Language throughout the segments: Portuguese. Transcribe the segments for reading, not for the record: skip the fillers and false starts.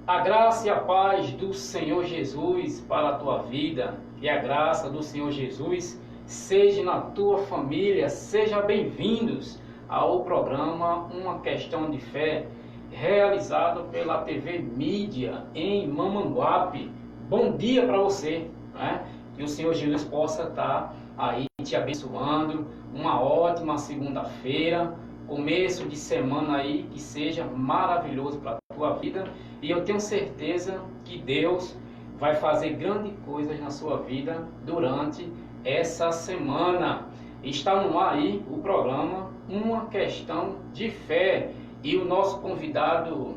A graça e a paz do Senhor Jesus para a tua vida e a graça do Senhor Jesus seja na tua família. Sejam bem-vindos ao programa Uma Questão de Fé, realizado pela TV Mídia em Mamanguape. Bom dia para você, né? Que o Senhor Jesus possa estar aí te abençoando. Uma ótima segunda-feira, começo de semana aí que seja maravilhoso para a tua vida. E eu tenho certeza que Deus vai fazer grandes coisas na sua vida durante essa semana. Está no ar aí o programa Uma Questão de Fé. E o nosso convidado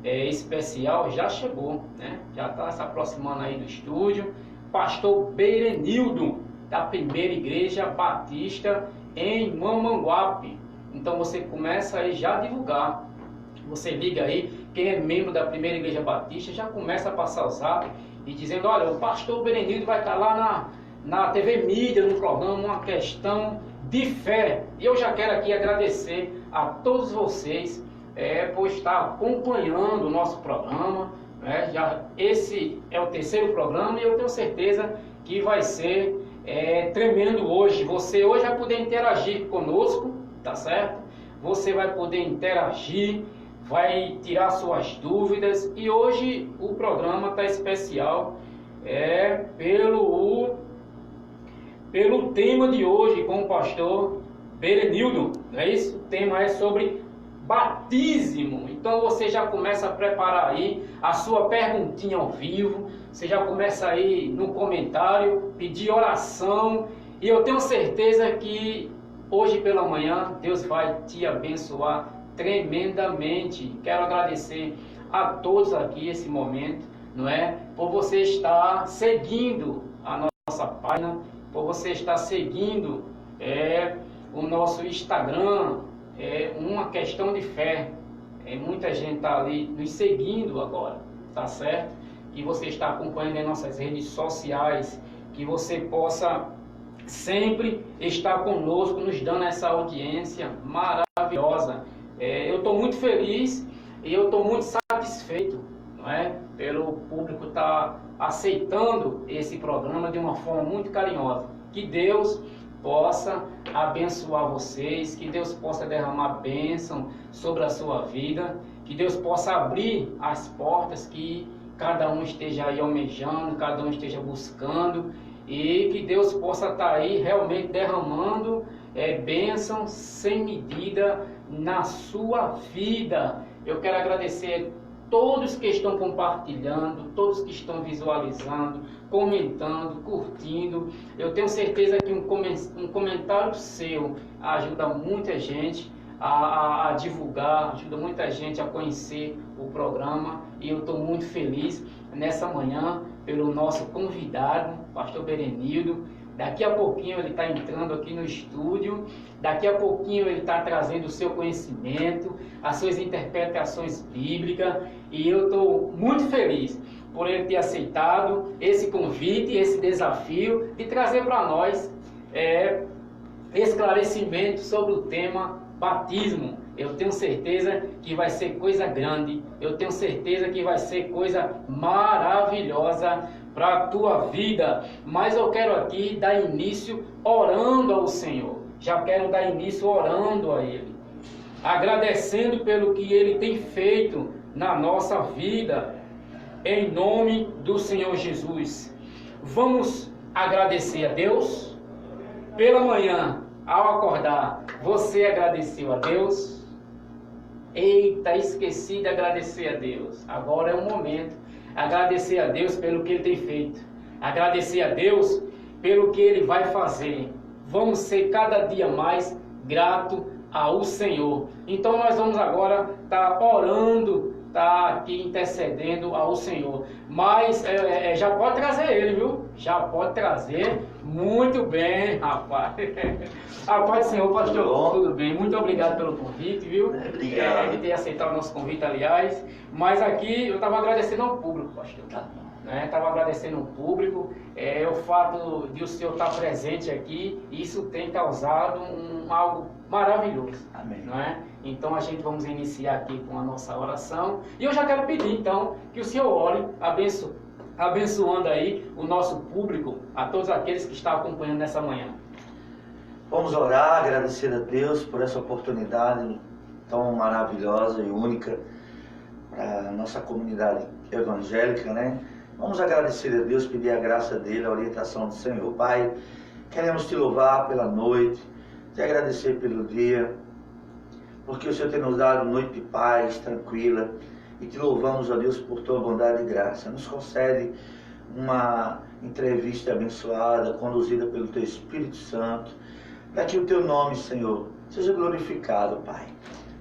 especial já chegou, né? Já está se aproximando aí do estúdio. Pastor Berenildo, da Primeira Igreja Batista em Mamanguape. Então você começa aí já a divulgar. Você liga aí, quem é membro da Primeira Igreja Batista, já começa a passar o zap e dizendo: olha, o pastor Berenildo vai estar lá na TV Mídia, no programa Uma Questão de Fé. E eu já quero aqui agradecer a todos vocês por estar acompanhando o nosso programa. Esse é o terceiro programa e eu tenho certeza que vai ser tremendo hoje. Você hoje vai poder interagir conosco, tá certo? Você vai poder interagir, vai tirar suas dúvidas. E hoje o programa está especial pelo tema de hoje com o pastor Berenildo, não é isso? O tema é sobre batismo. Então você já começa a preparar aí a sua perguntinha ao vivo. Você já começa aí no comentário, pedir oração. E eu tenho certeza que hoje pela manhã Deus vai te abençoar tremendamente. Quero agradecer a todos aqui esse momento, não é? Por você estar seguindo a nossa página, por você estar seguindo o nosso Instagram, Uma Questão de Fé. Muita gente está ali nos seguindo agora, tá certo? Que você está acompanhando em nossas redes sociais, que você possa sempre estar conosco, nos dando essa audiência maravilhosa. Eu estou muito feliz e eu estou muito satisfeito, não é? Pelo público estar aceitando esse programa de uma forma muito carinhosa. Que Deus possa abençoar vocês, que Deus possa derramar bênção sobre a sua vida, que Deus possa abrir as portas que cada um esteja aí almejando, cada um esteja buscando, e que Deus possa estar aí realmente derramando bênção sem medida na sua vida. Eu quero agradecer a todos que estão compartilhando, todos que estão visualizando, comentando, curtindo. Eu tenho certeza que um comentário seu ajuda muita gente a divulgar, ajuda muita gente a conhecer o programa. E eu estou muito feliz nessa manhã pelo nosso convidado, pastor Berenildo. Daqui a pouquinho ele está entrando aqui no estúdio, daqui a pouquinho ele está trazendo o seu conhecimento, as suas interpretações bíblicas, e eu estou muito feliz por ele ter aceitado esse convite, esse desafio de trazer para nós esclarecimento sobre o tema batismo. Eu tenho certeza que vai ser coisa grande, eu tenho certeza que vai ser coisa maravilhosa para a tua vida. Mas eu quero aqui dar início orando ao Senhor. Já quero dar início orando a Ele, agradecendo pelo que Ele tem feito na nossa vida, em nome do Senhor Jesus. Vamos agradecer a Deus. Pela manhã, ao acordar, você agradeceu a Deus? Eita, esqueci de agradecer a Deus. Agora é o momento. Agradecer a Deus pelo que Ele tem feito. Agradecer a Deus pelo que Ele vai fazer. Vamos ser cada dia mais grato ao Senhor. Então nós vamos agora estar orando, estar aqui intercedendo ao Senhor. Mas já pode trazer Ele, viu? Já pode trazer. Muito bem, rapaz. A paz do Senhor, pastor. Tudo bem. Muito obrigado pelo convite, viu? Obrigado. De ter aceitado o nosso convite, aliás. Mas aqui eu estava agradecendo ao público, pastor. Tá. né? Estava agradecendo o público, o fato de o senhor estar presente aqui, isso tem causado algo maravilhoso. Amém. Não é? Então a gente vamos iniciar aqui com a nossa oração, e eu já quero pedir então que o senhor ore, abençoando aí o nosso público, a todos aqueles que estão acompanhando nessa manhã. Vamos orar, agradecer a Deus por essa oportunidade tão maravilhosa e única para a nossa comunidade evangélica, né? Vamos agradecer a Deus, pedir a graça dele, a orientação do Senhor. Pai, queremos te louvar pela noite, te agradecer pelo dia, porque o Senhor tem nos dado noite de paz, tranquila, e te louvamos, ó Deus, por tua bondade e graça. Nos concede uma entrevista abençoada, conduzida pelo teu Espírito Santo, para que o teu nome, Senhor, seja glorificado, Pai.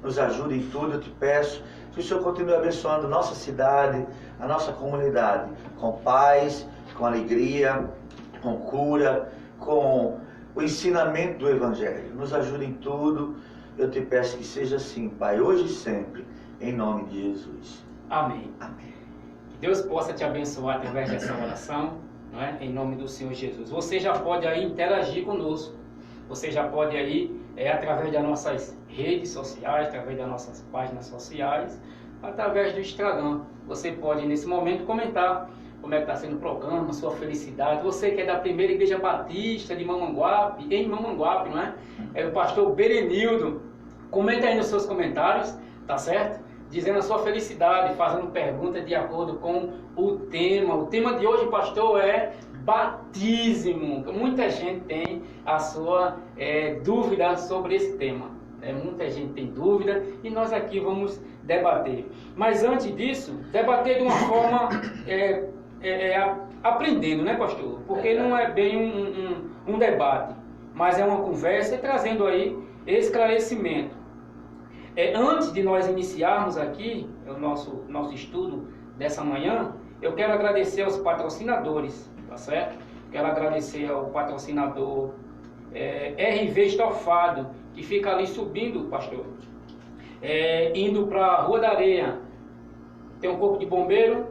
Nos ajude em tudo, eu te peço, que o Senhor continue abençoando nossa cidade, a nossa comunidade, com paz, com alegria, com cura, com o ensinamento do Evangelho. Nos ajude em tudo, eu te peço que seja assim, Pai, hoje e sempre, em nome de Jesus. Amém. Amém. Que Deus possa te abençoar através dessa oração, não é? Em nome do Senhor Jesus. Você já pode aí interagir conosco. Você já pode aí, através das nossas redes sociais, através das nossas páginas sociais, através do Instagram. Você pode, nesse momento, comentar como é que está sendo o programa, sua felicidade. Você que é da Primeira Igreja Batista de Mamanguape, em Mamanguape, não é? É o pastor Berenildo. Comenta aí nos seus comentários, tá certo? Dizendo a sua felicidade, fazendo perguntas de acordo com o tema. O tema de hoje, pastor, é batismo. Muita gente tem a sua dúvida sobre esse tema. Muita gente tem dúvida e nós aqui vamos debater. Mas antes disso, debater de uma forma aprendendo, né, pastor? Porque não é bem um debate, mas é uma conversa trazendo aí esclarecimento. Antes de nós iniciarmos aqui o nosso estudo dessa manhã, eu quero agradecer aos patrocinadores, tá certo? Quero agradecer ao patrocinador RV Estofado, que fica ali subindo, pastor, indo para a Rua da Areia. Tem um corpo de bombeiro,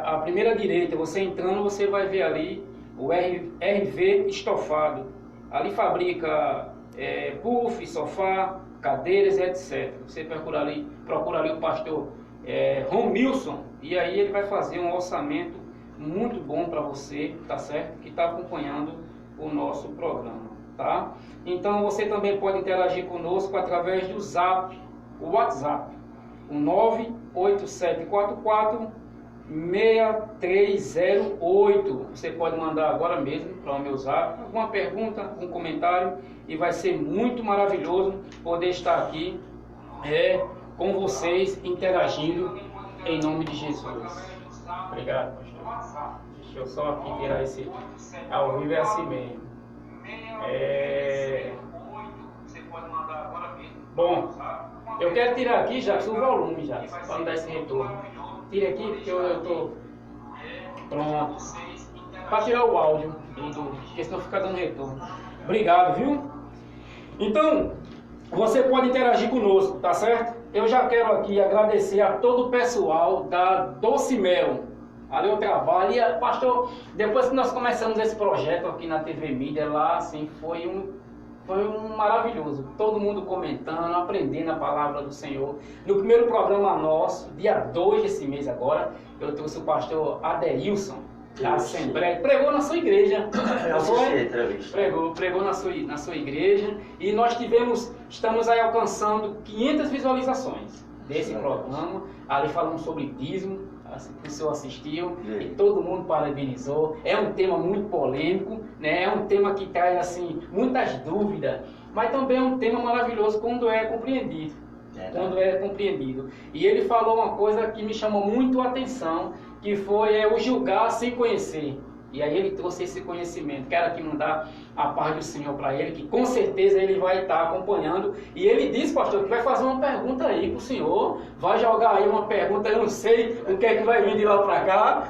a primeira direita, você entrando, você vai ver ali o RV Estofado. Ali fabrica puff, sofá, cadeiras, etc. Você procura ali o pastor Romilson, e aí ele vai fazer um orçamento muito bom para você, tá certo? Que está acompanhando o nosso programa, tá? Então você também pode interagir conosco através do Zap, o WhatsApp, o 987446308. Você pode mandar agora mesmo para o meu Zap alguma pergunta, algum comentário, e vai ser muito maravilhoso poder estar aqui com vocês interagindo em nome de Jesus. Obrigado, pastor. Deixa eu só aqui tirar esse ao vivo, é assim mesmo. Bom, eu quero tirar aqui já o volume já, para não dar esse retorno. Tire aqui porque eu estou pronto para tirar o áudio, porque senão fica dando retorno. Obrigado, viu? Então, você pode interagir conosco, tá certo? Eu já quero aqui agradecer a todo o pessoal da Doce Mel. Ali eu trabalho, e pastor, depois que nós começamos esse projeto aqui na TV Mídia, lá assim, foi um maravilhoso. Todo mundo comentando, aprendendo a palavra do Senhor. No primeiro programa nosso, dia 2 desse mês agora, eu trouxe o pastor Adeilson, da Assembleia, pregou na sua igreja. Eu assisti a entrevista. Pregou na sua igreja, e nós estamos aí alcançando 500 visualizações desse programa. Ali falamos sobre dízimo, que o senhor assistiu, e todo mundo parabenizou. É um tema muito polêmico, né? É um tema que traz assim muitas dúvidas, mas também é um tema maravilhoso quando é compreendido. E ele falou uma coisa que me chamou muito a atenção, que foi o julgar sem conhecer. E aí ele trouxe esse conhecimento. Quero aqui mandar a paz do Senhor para ele, que com certeza ele vai estar acompanhando. E ele disse, pastor, que vai fazer uma pergunta aí para o senhor, vai jogar aí uma pergunta, eu não sei o que é que vai vir de lá para cá.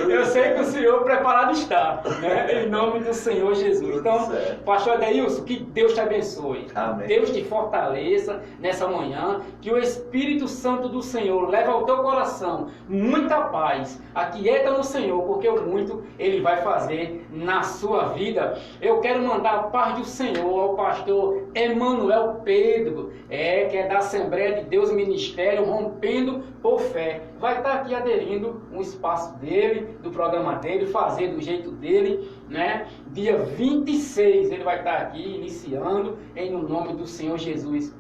Eu sei que o senhor preparado está, né? Em nome do Senhor Jesus. Então, pastor Adeilson, que Deus te abençoe. Amém. Deus te fortaleça nessa manhã, que o Espírito Santo do Senhor leve ao teu coração muita paz. Aquieta no Senhor, porque o muito Ele vai fazer na sua vida. Eu quero mandar a paz do Senhor ao pastor Emanuel Pedro, que é da Assembleia de Deus Ministério Rompendo por Fé. Vai estar aqui aderindo um espaço dele, do programa dele, fazer do jeito dele, né? Dia 26 ele vai estar aqui iniciando, em nome do Senhor Jesus.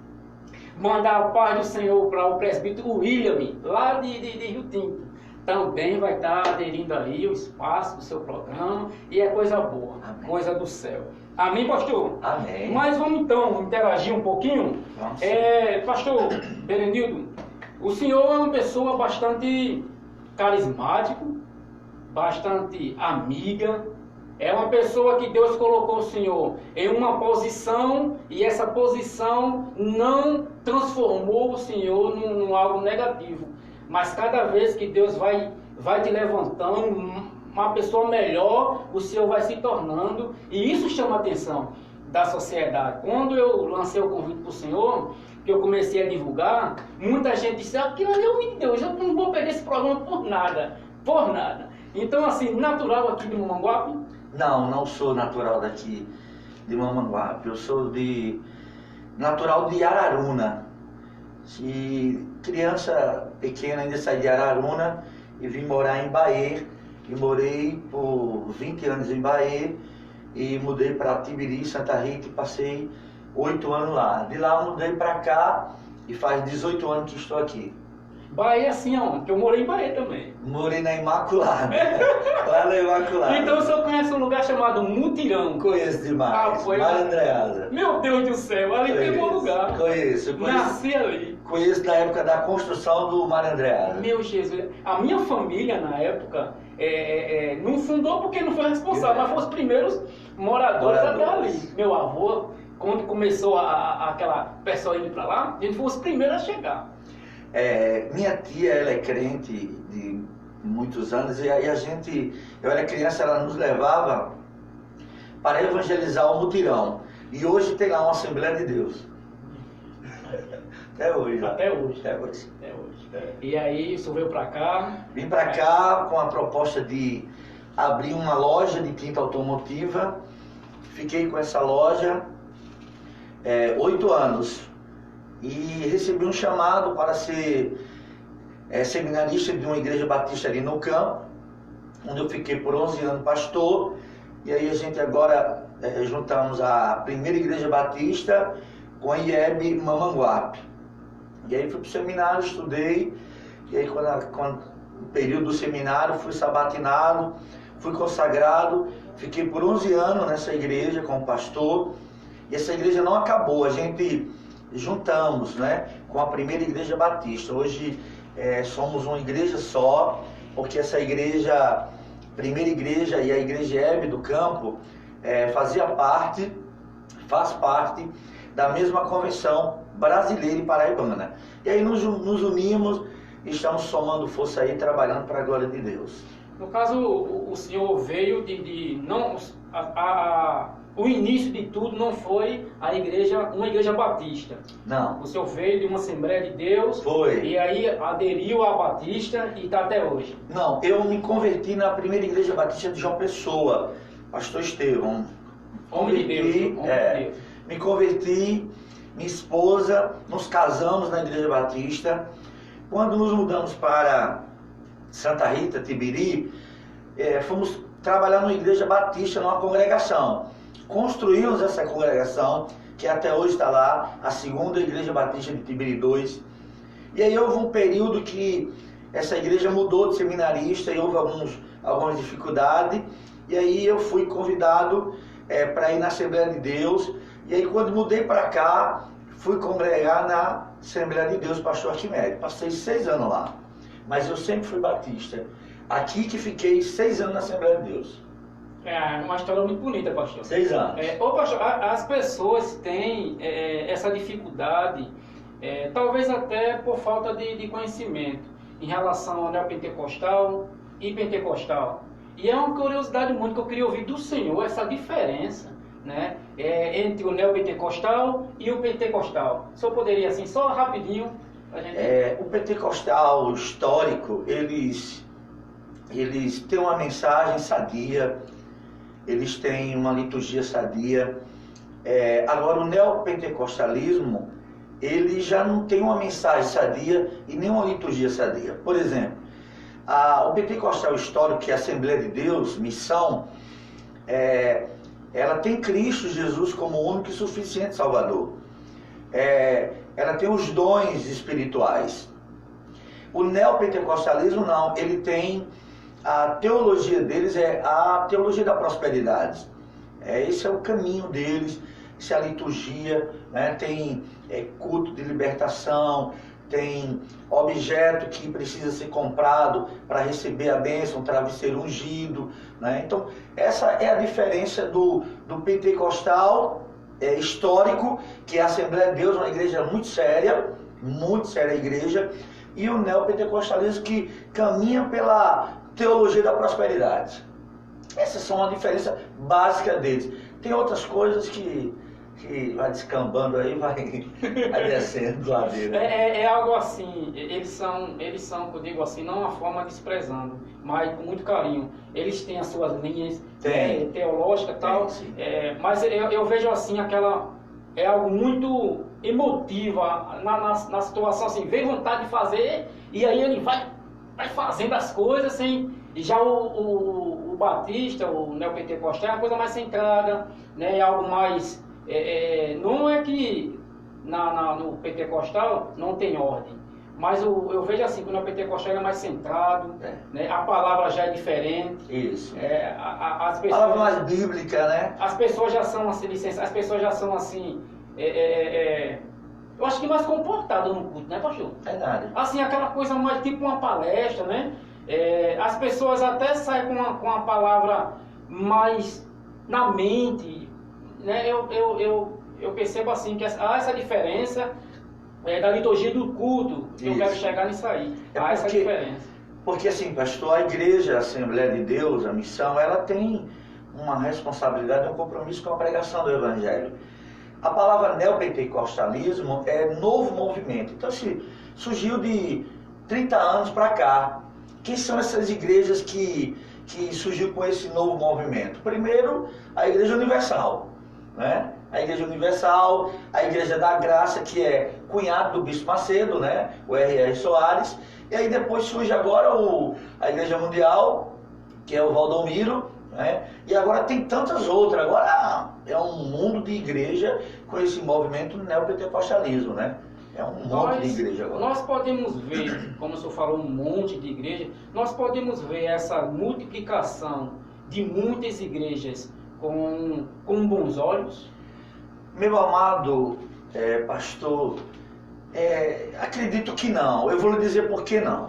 Mandar a paz do Senhor para o presbítero William, lá de Rio Tinto. Também vai estar aderindo aí o espaço do seu programa, e é coisa boa, amém, coisa do céu. Amém, pastor? Amém. Mas vamos então interagir um pouquinho. Vamos. Pastor Berenildo, o senhor é uma pessoa bastante carismático, bastante amiga, é uma pessoa que Deus colocou o senhor em uma posição, e essa posição não transformou o senhor num algo negativo. Mas cada vez que Deus vai te levantando, uma pessoa melhor, o senhor vai se tornando, e isso chama a atenção da sociedade. Quando eu lancei o convite para o senhor, que eu comecei a divulgar, muita gente disse, aquilo ali é o homem de Deus, eu não vou perder esse programa por nada, por nada. Então, assim, natural aqui de Mamanguape? Não sou natural daqui de Mamanguape, eu sou natural de Araruna. E criança pequena ainda saí de Araruna e vim morar em Bahia, e morei por 20 anos em Bahia, e mudei para Tibiri, Santa Rita, e passei 8 anos lá. De lá eu mudei para cá e faz 18 anos que estou aqui. Bahia assim aonde? Eu morei em Bahia também. Morei na Imaculada, lá na Imaculada. Então o senhor conhece um lugar chamado Mutirão? Conheço demais, Marandreasa. Meu Deus do céu, ali tem um lugar. Conheço. Nasci ali. Conheço na época da construção do Marandreasa. Meu Jesus, a minha família na época não fundou porque não foi responsável, mas foram os primeiros moradores até ali. Meu avô, quando começou aquela pessoa indo para lá, a gente foi os primeiros a chegar. Minha tia, ela é crente de muitos anos, e aí eu era criança, ela nos levava para evangelizar o Mutirão. E hoje tem lá uma Assembleia de Deus. Até hoje. Até hoje. Até hoje. E aí, o senhor veio para cá? Vim para cá com a proposta de abrir uma loja de tinta automotiva. Fiquei com essa loja 8 anos. E recebi um chamado para ser seminarista de uma igreja batista ali no campo, onde eu fiquei por 11 anos pastor. E aí a gente agora juntamos a primeira igreja batista com a IEB Mamanguape. E aí fui para o seminário, estudei, e aí quando no período do seminário fui sabatinado, fui consagrado, fiquei por 11 anos nessa igreja como pastor. E essa igreja não acabou, a gente juntamos, né, com a primeira igreja batista. Hoje somos uma igreja só, porque essa igreja, primeira igreja e a igreja IEB do campo, faz parte da mesma convenção brasileira e paraibana. E aí nos unimos e estamos somando força aí, trabalhando para a glória de Deus. No caso, o senhor veio o início de tudo não foi uma igreja batista. Não. O senhor veio de uma Assembleia de Deus. Foi. E aí aderiu à Batista e está até hoje. Não, eu me converti na primeira igreja batista de João Pessoa, pastor Estevão. Homem de Deus. Me converti, minha esposa, nos casamos na igreja batista. Quando nos mudamos para Santa Rita, Tibiri, fomos trabalhar numa igreja batista, numa congregação. Construímos essa congregação, que até hoje está lá, a segunda igreja batista de Tibiri 2. E aí houve um período que essa igreja mudou de seminarista e houve algumas dificuldades. E aí eu fui convidado para ir na Assembleia de Deus. E aí quando mudei para cá, fui congregar na Assembleia de Deus, pastor Arquimedes. Passei 6 anos lá, mas eu sempre fui batista. Aqui que fiquei 6 anos na Assembleia de Deus. É uma história muito bonita, pastor. 6 anos. Ô, pastor, as pessoas têm essa dificuldade, talvez até por falta de conhecimento, em relação ao neopentecostal e pentecostal. E é uma curiosidade muito que eu queria ouvir do Senhor, essa diferença, né, entre o neopentecostal e o pentecostal. O senhor poderia, assim, só rapidinho, a gente... O pentecostal histórico, eles têm uma mensagem sadia, eles têm uma liturgia sadia. Agora, o neopentecostalismo, ele já não tem uma mensagem sadia e nem uma liturgia sadia. Por exemplo, o pentecostal histórico, que é a Assembleia de Deus, missão, ela tem Cristo Jesus como o único e suficiente Salvador. Ela tem os dons espirituais. O neopentecostalismo não, ele tem a teologia deles, a teologia da prosperidade. Esse é o caminho deles, essa é a liturgia, né? Tem culto de libertação, tem objeto que precisa ser comprado para receber a bênção, um travesseiro ungido, né? Então, essa é a diferença do pentecostal histórico, que é a Assembleia de Deus, uma igreja muito séria a igreja, e o neopentecostalismo, que caminha pela teologia da prosperidade. Essas são a diferença básica deles. Tem outras coisas que vai descambando aí, vai descendo ladeira. É algo assim, eles são, eu digo assim, não uma forma desprezando, mas com muito carinho. Eles têm as suas linhas teológicas e tal, mas eu vejo assim, é algo muito emotivo na situação, assim, vem vontade de fazer, e aí ele vai fazendo as coisas sem... E já o batista, o neopentecostal, é uma coisa mais centrada, né? É algo mais... não é que no pentecostal não tem ordem, mas eu vejo assim que o neopentecostal é mais centrado, né? A palavra já é diferente. Isso. As pessoas, palavra mais bíblica, né? As pessoas já são assim, as pessoas já são assim... eu acho que mais comportadas no culto, né, pastor? Verdade. Assim, aquela coisa mais tipo uma palestra, né? As pessoas até saem com uma palavra mais na mente, né? Eu percebo assim que há essa diferença da liturgia do culto. Isso. Eu quero chegar nisso aí. Há essa diferença. Porque assim, pastor, a igreja, a Assembleia de Deus, a missão, ela tem uma responsabilidade, um compromisso com a pregação do Evangelho. A palavra neopentecostalismo é novo movimento. Então, surgiu de 30 anos para cá. Quem são essas igrejas que surgiu com esse novo movimento? Primeiro, a Igreja Universal, né? A Igreja Universal, a Igreja da Graça, que é cunhado do Bispo Macedo, né? O R.R. Soares. E aí depois surge agora a Igreja Mundial, que é o Valdomiro, né? E agora tem tantas outras. Agora é um mundo de igreja com esse movimento neopentecostalismo, né? É um monte de igreja agora. Nós podemos ver, como o senhor falou, um monte de igreja, nós podemos ver essa multiplicação de muitas igrejas com bons olhos? Meu amado pastor, acredito que não. Eu vou lhe dizer por que não.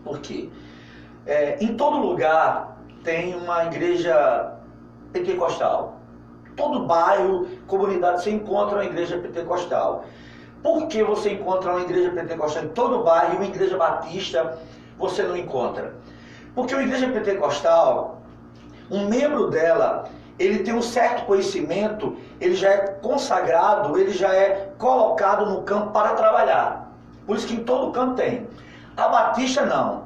Por quê? Em todo lugar tem uma igreja pentecostal. Todo bairro, comunidade, você encontra uma igreja pentecostal. Por que você encontra uma igreja pentecostal em todo bairro e uma igreja batista você não encontra? Porque uma igreja pentecostal, um membro dela, ele tem um certo conhecimento, ele já é consagrado, ele já é colocado no campo para trabalhar. Por isso que em todo canto tem. A batista não.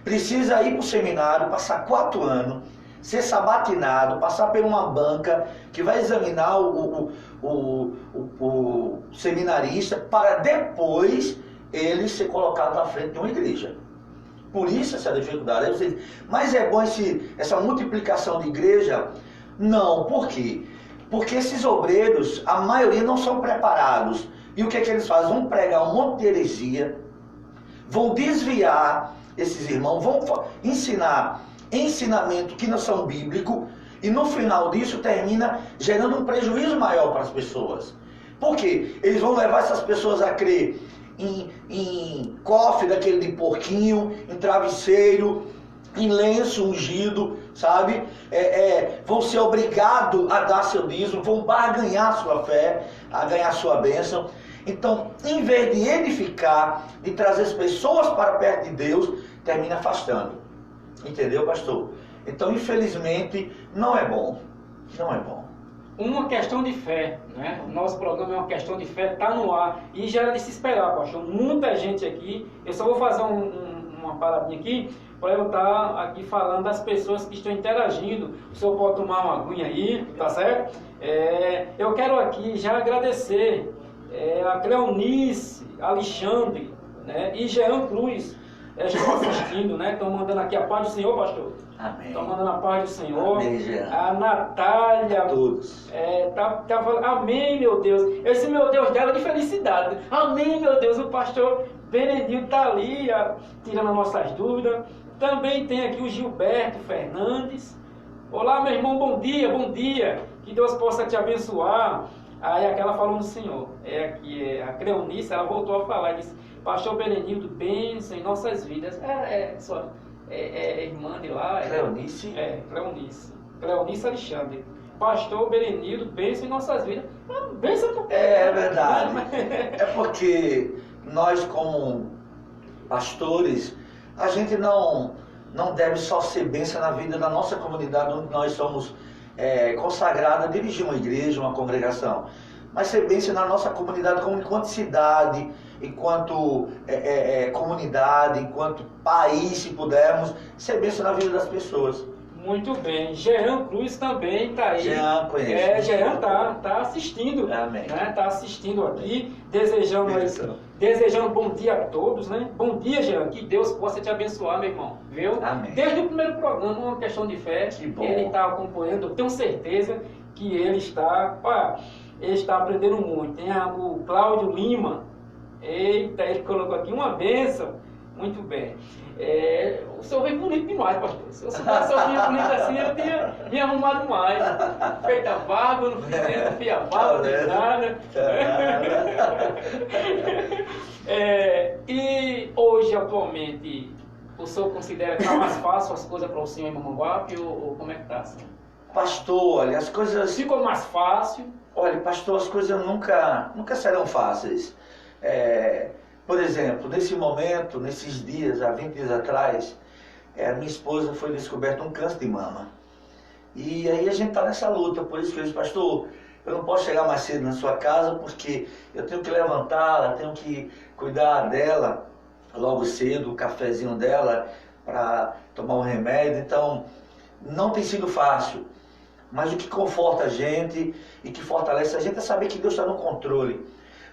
Precisa ir para o seminário, passar 4 anos, ser sabatinado, passar por uma banca que vai examinar o seminarista para depois ele ser colocado na frente de uma igreja. Por isso essa dificuldade. Aí você diz, mas é bom essa multiplicação de igreja? Não, por quê? Porque esses obreiros, a maioria não são preparados. E o que é que eles fazem? Vão pregar um monte de heresia, vão desviar esses irmãos, vão ensinar ensinamento que não são bíblico, e no final disso termina gerando um prejuízo maior para as pessoas. Por quê? Eles vão levar essas pessoas a crer em cofre daquele de porquinho, em travesseiro, em lenço ungido, sabe? Vão ser obrigados a dar seu dízimo, vão barganhar sua fé, a ganhar sua bênção. Então, em vez de edificar, de trazer as pessoas para perto de Deus, termina afastando. Entendeu, pastor? Então, infelizmente, não é bom. Não é bom. Uma questão de fé, né? O nosso programa é uma questão de fé, está no ar. E já era de se esperar, pastor. Muita gente aqui. Eu só vou fazer uma paradinha aqui, para eu estar aqui falando das pessoas que estão interagindo. O senhor pode tomar uma aguinha aí, tá certo? Eu quero aqui já agradecer a Cleonice, Alexandre, né? E Jean Cruz. Estão assistindo, né? Estão mandando aqui a paz do Senhor, pastor. Amém. Estão mandando a paz do Senhor. Amém, Jean. A Natália. Todos. Tá falando, amém, meu Deus. Esse meu Deus dela de felicidade. Amém, meu Deus. O pastor Benedito está ali, tirando as nossas dúvidas. Também tem aqui o Gilberto Fernandes. Olá, meu irmão, bom dia, bom dia. Que Deus possa te abençoar. Aí aquela falou do Senhor. A Cleonice, ela voltou a falar, disse, pastor Benedito, bênção em nossas vidas. Irmã de lá. Cleonice? Cleonice. Cleonice Alexandre. Pastor Benedito, bênção em nossas vidas. Bênção por quê? É verdade. É porque nós, como pastores, a gente não deve só ser bênção na vida da nossa comunidade, onde nós somos consagrados a dirigir uma igreja, uma congregação, mas ser bênção na nossa comunidade como enquanto cidade, enquanto comunidade, enquanto país, se pudermos, ser bênção na vida das pessoas. Muito bem. Jean Cruz também está aí. Jean, conheço. Jean está assistindo. Amém. Está assistindo aqui, desejando bom dia a todos, né? Bom dia, Jean. Que Deus possa te abençoar, meu irmão. Viu? Amém. Desde o primeiro programa, uma questão de fé. Que bom. Ele está acompanhando. Eu tenho certeza que ele está aprendendo muito. Tem o Cláudio Lima. Eita, ele colocou aqui uma bênção. Muito bem. O senhor veio bonito demais, pastor. Se eu soubesse bonito assim, eu tinha me arrumado mais. Feita barba, não fiz a barba, nem nada. E hoje, atualmente, o senhor considera que está mais fácil as coisas para o senhor em Mamanguape ou como é que está assim? Pastor, olha, as coisas... Ficou mais fácil? Olha, pastor, as coisas nunca serão fáceis. Por exemplo, nesse momento, nesses dias, há 20 dias atrás, a minha esposa foi descoberta um câncer de mama. E aí a gente está nessa luta, por isso que eu disse, pastor, eu não posso chegar mais cedo na sua casa, porque eu tenho que levantá-la, tenho que cuidar dela logo cedo, o cafezinho dela, para tomar um remédio. Então, não tem sido fácil. Mas o que conforta a gente e que fortalece a gente é saber que Deus está no controle.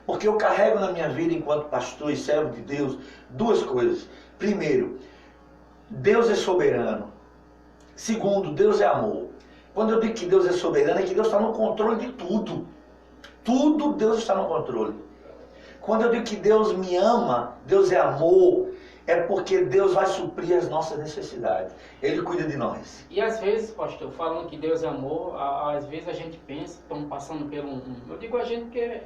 Porque eu carrego na minha vida, enquanto pastor e servo de Deus, duas coisas. Primeiro, Deus é soberano. Segundo, Deus é amor. Quando eu digo que Deus é soberano, é que Deus está no controle de tudo. Tudo Deus está no controle. Quando eu digo que Deus me ama, Deus é amor, é porque Deus vai suprir as nossas necessidades. Ele cuida de nós. E às vezes, pastor, falando que Deus é amor, às vezes a gente pensa, estamos passando por um... Eu digo a gente porque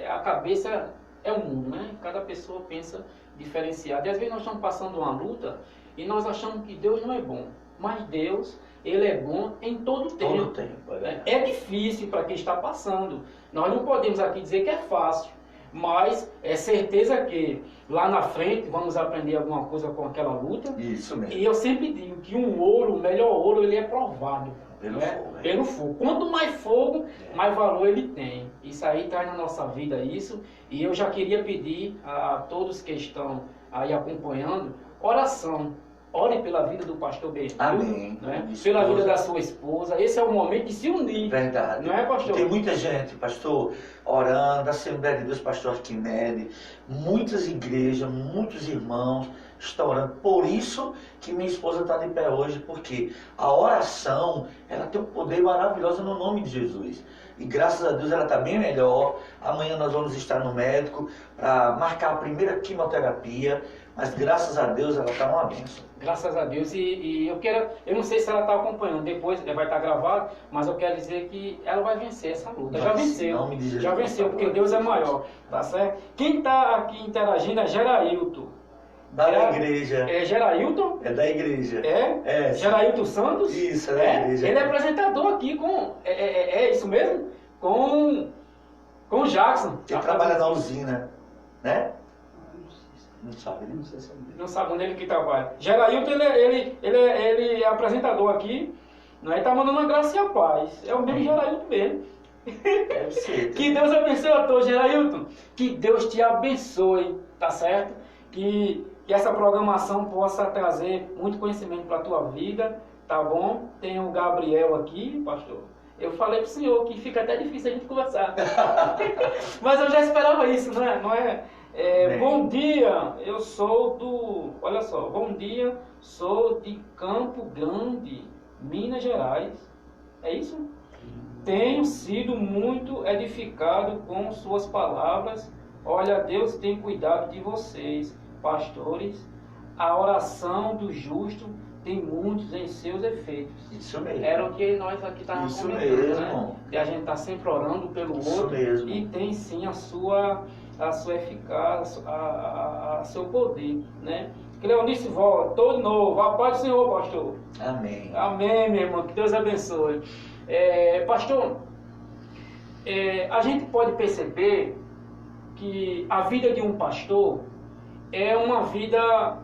a cabeça é o mundo, né? Cada pessoa pensa diferenciado. E às vezes nós estamos passando uma luta e nós achamos que Deus não é bom. Mas Deus, Ele é bom em todo o tempo. Todo tempo, É difícil para quem está passando. Nós não podemos aqui dizer que é fácil. Mas é certeza que lá na frente vamos aprender alguma coisa com aquela luta. Isso mesmo. E eu sempre digo que o melhor ouro, ele é provado. Pelo né? fogo. Pelo fogo. Quanto mais fogo, mais valor ele tem. Isso aí traz na nossa vida isso. E eu já queria pedir a todos que estão aí acompanhando, oração. Ore pela vida do pastor Benedito, Amém. né? Pela vida da sua esposa. Esse é o momento de se unir. Verdade. Não é, pastor? Tem muita gente, pastor, orando, a Assembleia de Deus, pastor Arquimedes, muitas igrejas, muitos irmãos estão orando. Por isso que minha esposa está de pé hoje, porque a oração, ela tem um poder maravilhoso no nome de Jesus. E graças a Deus ela está bem melhor. Amanhã nós vamos estar no médico para marcar a primeira quimioterapia. Mas graças a Deus ela está uma bênção. Graças a Deus. E eu não sei se ela está acompanhando, depois vai estar gravado, mas eu quero dizer que ela vai vencer essa luta. Já venceu. Já venceu, porque Deus é maior. Tá certo? Quem está aqui interagindo é Gerailton. Da igreja. É Gerailton? É da igreja. É? Gerailton Santos? Isso, é da igreja. Ele é apresentador aqui com... É isso mesmo? Com o Jackson. Ele trabalha na usina, né? Não sabe, né? Não sabe onde ele que trabalha. Gerailton, ele é apresentador aqui, né? Ele tá mandando uma graça e a paz. É o mesmo Gerailton mesmo. Deve ser. Que Deus abençoe a todos, Gerailton. Que Deus te abençoe, tá certo? Que essa programação possa trazer muito conhecimento para a tua vida, tá bom? Tem o Gabriel aqui, pastor. Eu falei pro senhor que fica até difícil a gente conversar. Mas eu já esperava isso, né? Não é? Bom dia, eu sou do... Olha só, bom dia, sou de Campo Grande, Minas Gerais. É isso? Tenho sido muito edificado com suas palavras. Olha, Deus tem cuidado de vocês, pastores. A oração do justo tem muitos em seus efeitos. Isso mesmo. Era o que nós aqui estávamos comentando, mesmo. né? E a gente está sempre orando pelo Isso outro. mesmo. E tem sim a sua eficácia, a seu poder, né? Cleonice voltou de novo. A paz do Senhor, pastor. Amém. Amém, meu irmão. Que Deus abençoe. Pastor, a gente pode perceber que a vida de um pastor é uma vida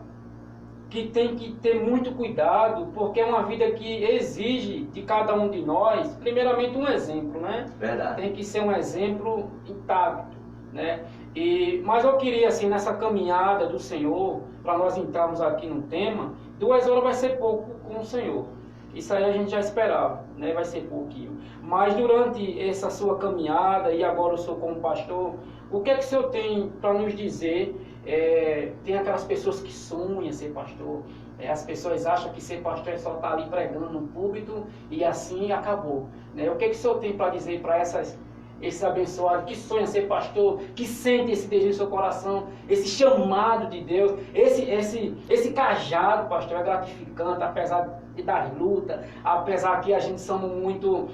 que tem que ter muito cuidado, porque é uma vida que exige de cada um de nós, primeiramente, um exemplo, né? Verdade. Tem que ser um exemplo intacto, né? Mas eu queria, assim, nessa caminhada do Senhor, para nós entrarmos aqui no tema, 2 horas vai ser pouco com o Senhor. Isso aí a gente já esperava, né? Vai ser pouquinho. Mas durante essa sua caminhada, e agora eu sou como pastor, o que é que o Senhor tem para nos dizer? Tem aquelas pessoas que sonham ser pastor. As pessoas acham que ser pastor é só estar ali pregando no púlpito e assim acabou, né? O que é que o Senhor tem para dizer para esses abençoados que sonham ser pastor, que sentem esse desejo no seu coração, esse chamado de Deus, esse cajado, pastor, é gratificante, apesar das lutas, apesar que a gente somos muitas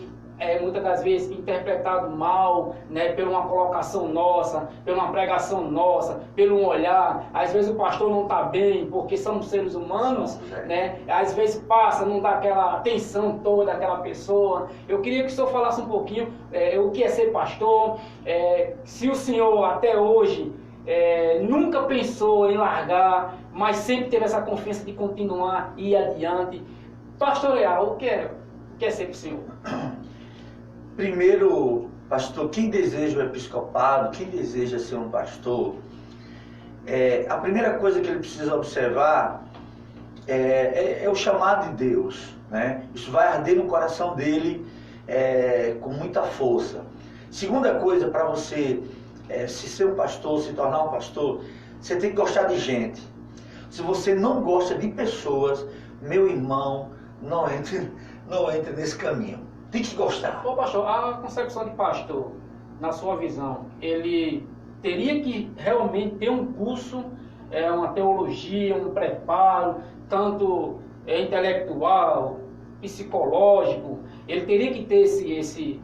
das vezes interpretado mal, né, por uma colocação nossa, por uma pregação nossa, pelo um olhar. Às vezes o pastor não está bem, porque somos seres humanos, né? Às vezes passa, não dá aquela atenção toda àquela pessoa. Eu queria que o senhor falasse um pouquinho o que é ser pastor, se o senhor até hoje nunca pensou em largar, mas sempre teve essa confiança de continuar e ir adiante. Pastorear, o que é ser para o senhor? Primeiro, pastor, quem deseja o episcopado, quem deseja ser um pastor, a primeira coisa que ele precisa observar é o chamado de Deus, né? Isso vai arder no coração dele com muita força. Segunda coisa, para você se ser um pastor, se tornar um pastor, você tem que gostar de gente. Se você não gosta de pessoas, meu irmão, não entre nesse caminho. Tem que gostar. Ô pastor, a concepção de pastor, na sua visão, ele teria que realmente ter um curso, uma teologia, um preparo, tanto intelectual, psicológico, ele teria que ter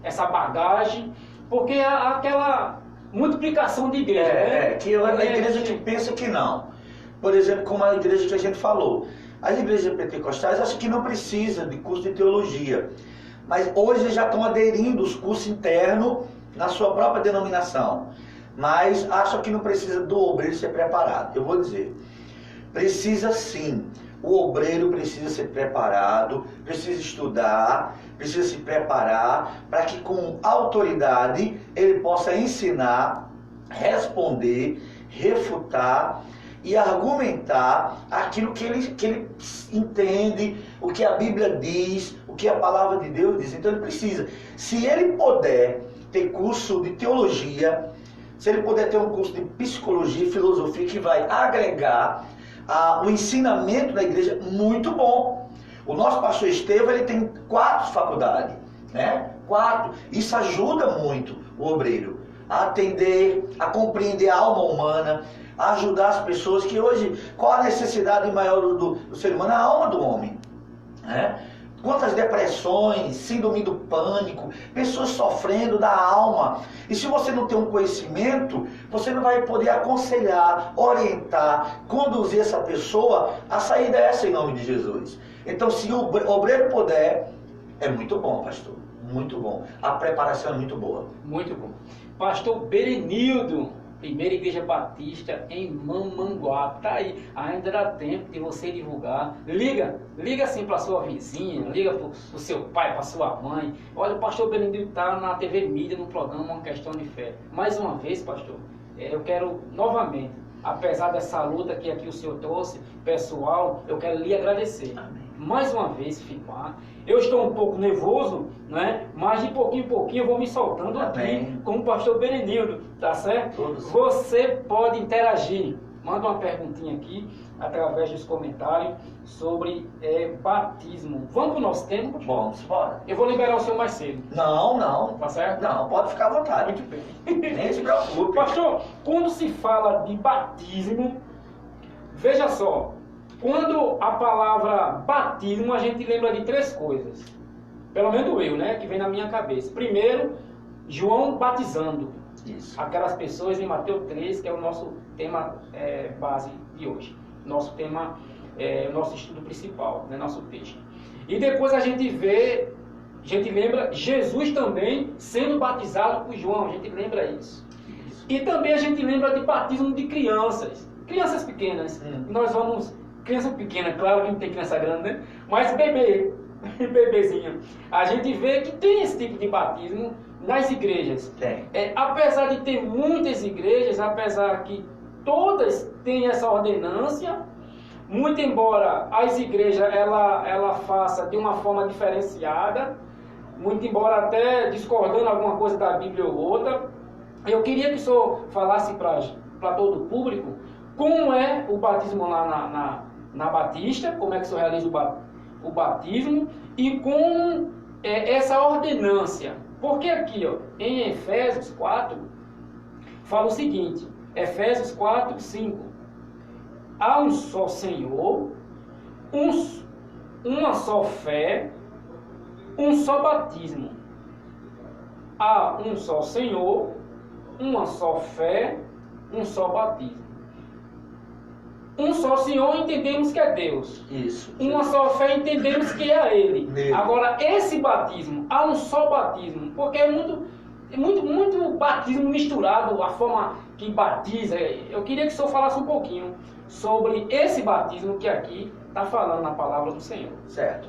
essa bagagem, porque há aquela multiplicação de igreja, né? Que a igreja que pensa que não. Por exemplo, como a igreja que a gente falou. As igrejas pentecostais acham que não precisa de curso de teologia. Mas hoje já estão aderindo os cursos internos na sua própria denominação. Mas acham que não precisa do obreiro ser preparado. Eu vou dizer, precisa sim. O obreiro precisa ser preparado, precisa estudar, precisa se preparar para que com autoridade ele possa ensinar, responder, refutar e argumentar aquilo que ele entende, o que a Bíblia diz, o que a palavra de Deus diz. Então ele precisa. Se ele puder ter curso de teologia, se ele puder ter um curso de psicologia e filosofia que vai agregar o ensinamento da igreja, muito bom. O nosso pastor Estevão, ele tem 4 faculdades, né? 4. Isso ajuda muito o obreiro a atender, a compreender a alma humana, a ajudar as pessoas, que hoje, qual a necessidade maior do ser humano? A alma do homem, né? Quantas depressões, síndrome do pânico, pessoas sofrendo da alma. E se você não tem um conhecimento, você não vai poder aconselhar, orientar, conduzir essa pessoa a sair dessa em nome de Jesus. Então, se o obreiro puder, é muito bom, pastor. Muito bom. A preparação é muito boa. Muito bom. Pastor Berenildo, Primeira Igreja Batista em Mamanguape. Tá aí, ainda dá tempo de você divulgar. Liga assim para sua vizinha, liga para o seu pai, para sua mãe. Olha, o pastor Berenildo está na TV Mídia, no programa Uma Questão de Fé. Mais uma vez, pastor, eu quero novamente, apesar dessa luta que aqui o senhor trouxe, pessoal, eu quero lhe agradecer. Amém. Mais uma vez, firmar. Eu estou um pouco nervoso, né? Mas de pouquinho em pouquinho eu vou me soltando aqui com o pastor Berenildo, tá certo? Todos. Você pode interagir. Manda uma perguntinha aqui, através dos comentários, sobre batismo. Vamos para o nosso tema? Vamos, bora. Eu vou liberar o senhor mais cedo. Não. Tá certo? Não, pode ficar à vontade. Muito bem. Nem se preocupe. Pastor, quando se fala de batismo, veja só, quando a palavra batismo, a gente lembra de três coisas. Pelo menos eu, né? Que vem na minha cabeça. Primeiro, João batizando. Isso. Aquelas pessoas em Mateus 3, que é o nosso tema base de hoje. Nosso tema, nosso estudo principal, né? Nosso texto. E depois a gente lembra Jesus também sendo batizado por João. A gente lembra isso. E também a gente lembra de batismo de crianças. Crianças pequenas. Nós vamos... Criança pequena, claro que não tem criança grande, né? Mas bebezinho. A gente vê que tem esse tipo de batismo nas igrejas. Tem. Apesar de ter muitas igrejas, apesar que todas têm essa ordenância, muito embora as igrejas ela faça de uma forma diferenciada, muito embora até discordando alguma coisa da Bíblia ou outra, eu queria que o senhor falasse para todo o público como é o batismo lá na Batista, como é que o senhor realiza o batismo e com essa ordenância. Porque aqui, ó, em Efésios 4, fala o seguinte, Efésios 4, 5. Há um só Senhor, uma só fé, um só batismo. Há um só Senhor, uma só fé, um só batismo. Um só Senhor entendemos que é Deus. Isso. Uma só fé entendemos que é Ele. Nele. Agora, esse batismo, há um só batismo, porque é muito batismo misturado, a forma que batiza. Eu queria que o senhor falasse um pouquinho sobre esse batismo que aqui está falando na palavra do Senhor. Certo.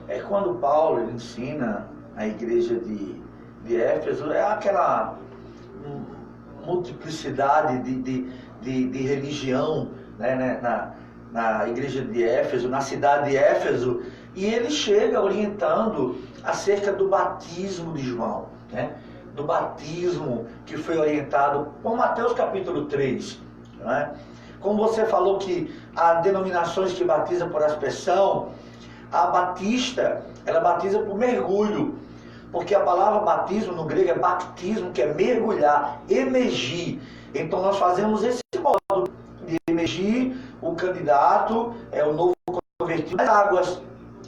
É quando Paulo ele ensina a igreja de Éfeso, é aquela multiplicidade de religião, né, na igreja de Éfeso, na cidade de Éfeso, e ele chega orientando acerca do batismo de João, né, do batismo que foi orientado por Mateus capítulo 3. Né? Como você falou que há denominações que batizam por aspersão, a batista, ela batiza por mergulho, porque a palavra batismo no grego é baptismo, que é mergulhar, emergir. Então nós fazemos esse modo de emergir o candidato, o novo convertido nas águas,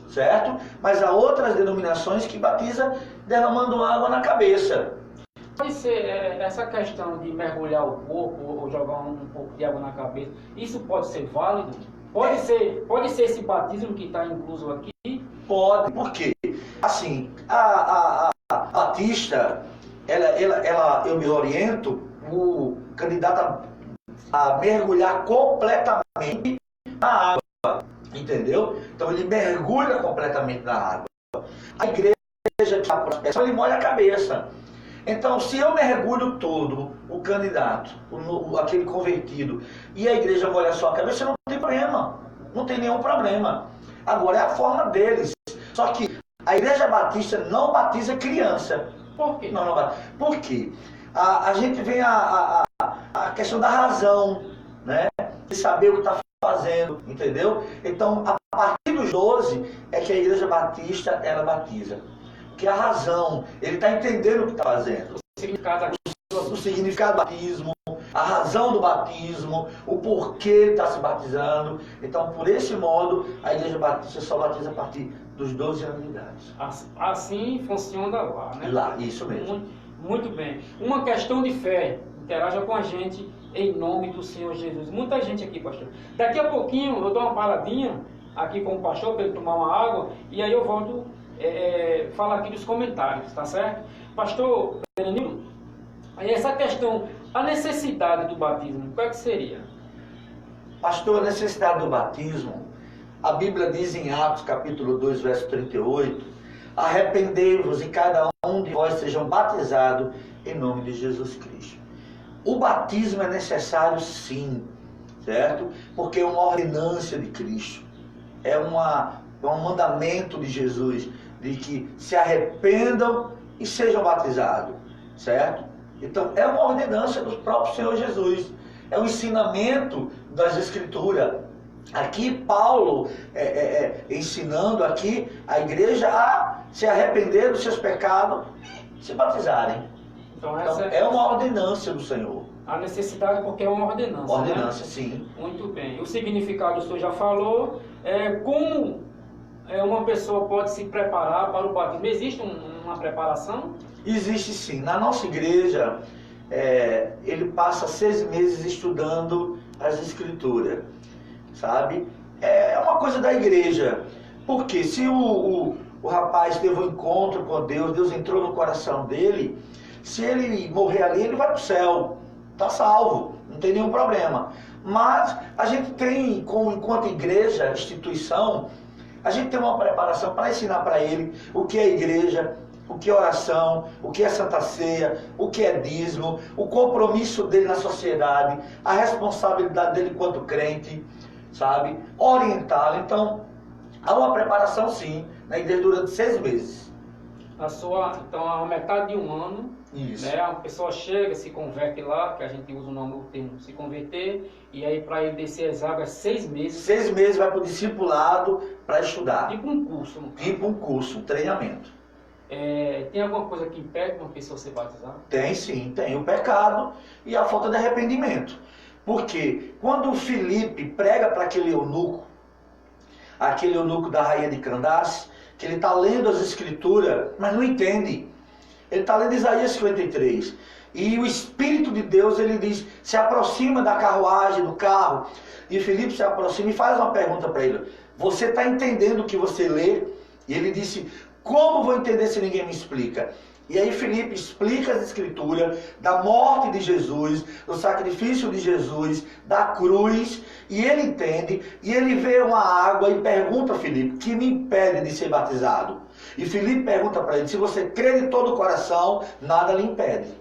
certo? Mas há outras denominações que batizam derramando água na cabeça. Pode ser essa questão de mergulhar o corpo ou jogar um pouco de água na cabeça, isso pode ser válido? Pode ser esse batismo que está incluso aqui? Pode, por quê? Assim, a batista, eu me oriento o candidato a mergulhar completamente na água, entendeu? Então ele mergulha completamente na água. A igreja que está por aspersão, ele molha a cabeça. Então, se eu mergulho todo o candidato, aquele convertido, e a igreja molha só a cabeça, não tem problema. Não tem nenhum problema. Agora, é a forma deles. Só que a igreja batista não batiza criança. Por quê? Não batiza. Por quê? A gente vê a questão da razão, né? De saber o que está fazendo, entendeu? Então, a partir dos 12 é que a igreja batista, ela batiza. Que a razão, ele está entendendo o que está fazendo. O significado do batismo, a razão do batismo, o porquê ele está se batizando. Então, por esse modo, a igreja batista só batiza a partir dos 12 anos de idade. Assim funciona lá, né? Lá, isso mesmo. Muito bem. Uma questão de fé. Interaja com a gente em nome do Senhor Jesus. Muita gente aqui, pastor. Daqui a pouquinho eu dou uma paradinha aqui com o pastor para ele tomar uma água e aí eu volto falar aqui dos comentários, tá certo? Pastor Berenil, essa questão, a necessidade do batismo, qual é que seria? Pastor, a necessidade do batismo, a Bíblia diz em Atos capítulo 2, verso 38, arrependei-vos e cada um de vós sejam batizados em nome de Jesus Cristo. O batismo é necessário sim, certo? Porque é uma ordenância de Cristo. É um mandamento de Jesus, de que se arrependam e sejam batizados, certo? Então é uma ordenância do próprio Senhor Jesus. É um ensinamento das Escrituras. Aqui Paulo ensinando aqui a igreja a se arrepender dos seus pecados e se batizarem. Então é uma ordenância do Senhor. A necessidade porque é uma ordenância. Ordenância, né? Sim. Muito bem. O significado o senhor já falou. Como uma pessoa pode se preparar para o batismo? Existe uma preparação? Existe sim. Na nossa igreja, ele passa 6 meses estudando as Escrituras, sabe? É uma coisa da igreja. Porque se o rapaz teve um encontro com Deus, Deus entrou no coração dele, se ele morrer ali, ele vai para o céu, está salvo, não tem nenhum problema. Mas a gente tem, enquanto igreja, instituição, a gente tem uma preparação para ensinar para ele o que é igreja, o que é oração, o que é Santa Ceia, o que é dízimo, o compromisso dele na sociedade, a responsabilidade dele enquanto crente, sabe? Orientá-lo. Então, há uma preparação sim, na igreja durante 6 meses. Então, a metade de um ano, Isso. Né, a pessoa chega, se converte lá, que a gente usa o termo se converter, e aí para ele descer as águas 6 meses. 6 meses vai para o discipulado para estudar. Tipo um curso. Tipo um curso, um treinamento. Tem alguma coisa que impede uma pessoa ser batizada? Tem sim, tem o pecado e a falta de arrependimento. Porque quando o Filipe prega para aquele eunuco da rainha de Candace, que ele está lendo as Escrituras, mas não entende. Ele está lendo Isaías 53. E o Espírito de Deus, ele diz, se aproxima da carruagem, do carro. E Filipe se aproxima e faz uma pergunta para ele. Você está entendendo o que você lê? E ele disse, como vou entender se ninguém me explica? E aí Filipe explica as Escrituras, da morte de Jesus, do sacrifício de Jesus, da cruz, e ele entende, e ele vê uma água e pergunta a Filipe, que me impede de ser batizado? E Filipe pergunta para ele, se você crê de todo o coração, nada lhe impede.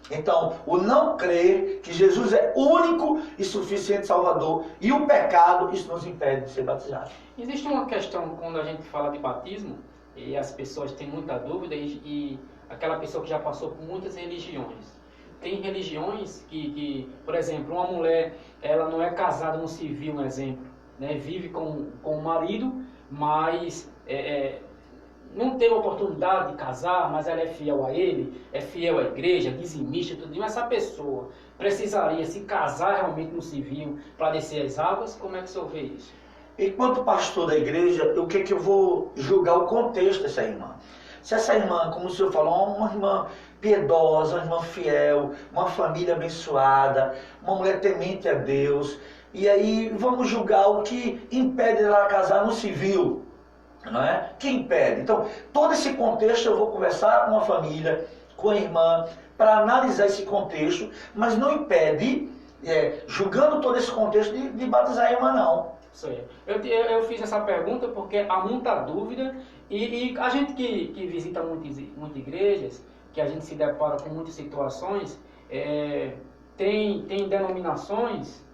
Então, o não crer que Jesus é único e suficiente Salvador, e o pecado, isso nos impede de ser batizado. Existe uma questão, quando a gente fala de batismo, e as pessoas têm muita dúvida, e aquela pessoa que já passou por muitas religiões. Tem religiões que, por exemplo, uma mulher, ela não é casada no civil, um exemplo, né? Vive com o marido, mas não teve a oportunidade de casar, mas ela é fiel a ele, é fiel à igreja, dizimista, tudo. Essa pessoa precisaria se casar realmente no civil para descer as águas? Como é que o senhor vê isso? Enquanto pastor da igreja, o que eu vou julgar o contexto dessa irmã? Se essa irmã, como o senhor falou, uma irmã piedosa, uma irmã fiel, uma família abençoada, uma mulher temente a Deus, e aí vamos julgar o que impede ela casar no civil, não é? Que impede? Então, todo esse contexto eu vou conversar com a família, com a irmã, para analisar esse contexto, mas não impede, julgando todo esse contexto, de batizar a irmã, não. Eu fiz essa pergunta porque há muita dúvida e a gente que visita muitas igrejas, que a gente se depara com muitas situações, tem denominações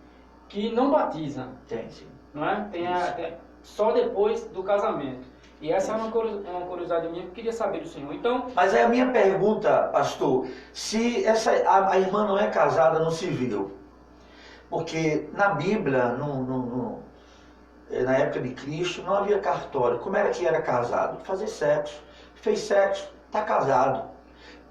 que não batizam. Tem, sim. Não é? Só depois do casamento. E essa é uma curiosidade minha que eu queria saber do senhor. Então, mas é a minha pergunta, pastor, se a irmã não é casada no civil, porque na Bíblia, na época de Cristo, não havia cartório. Como era que era casado? Fazer sexo. Fez sexo, está casado.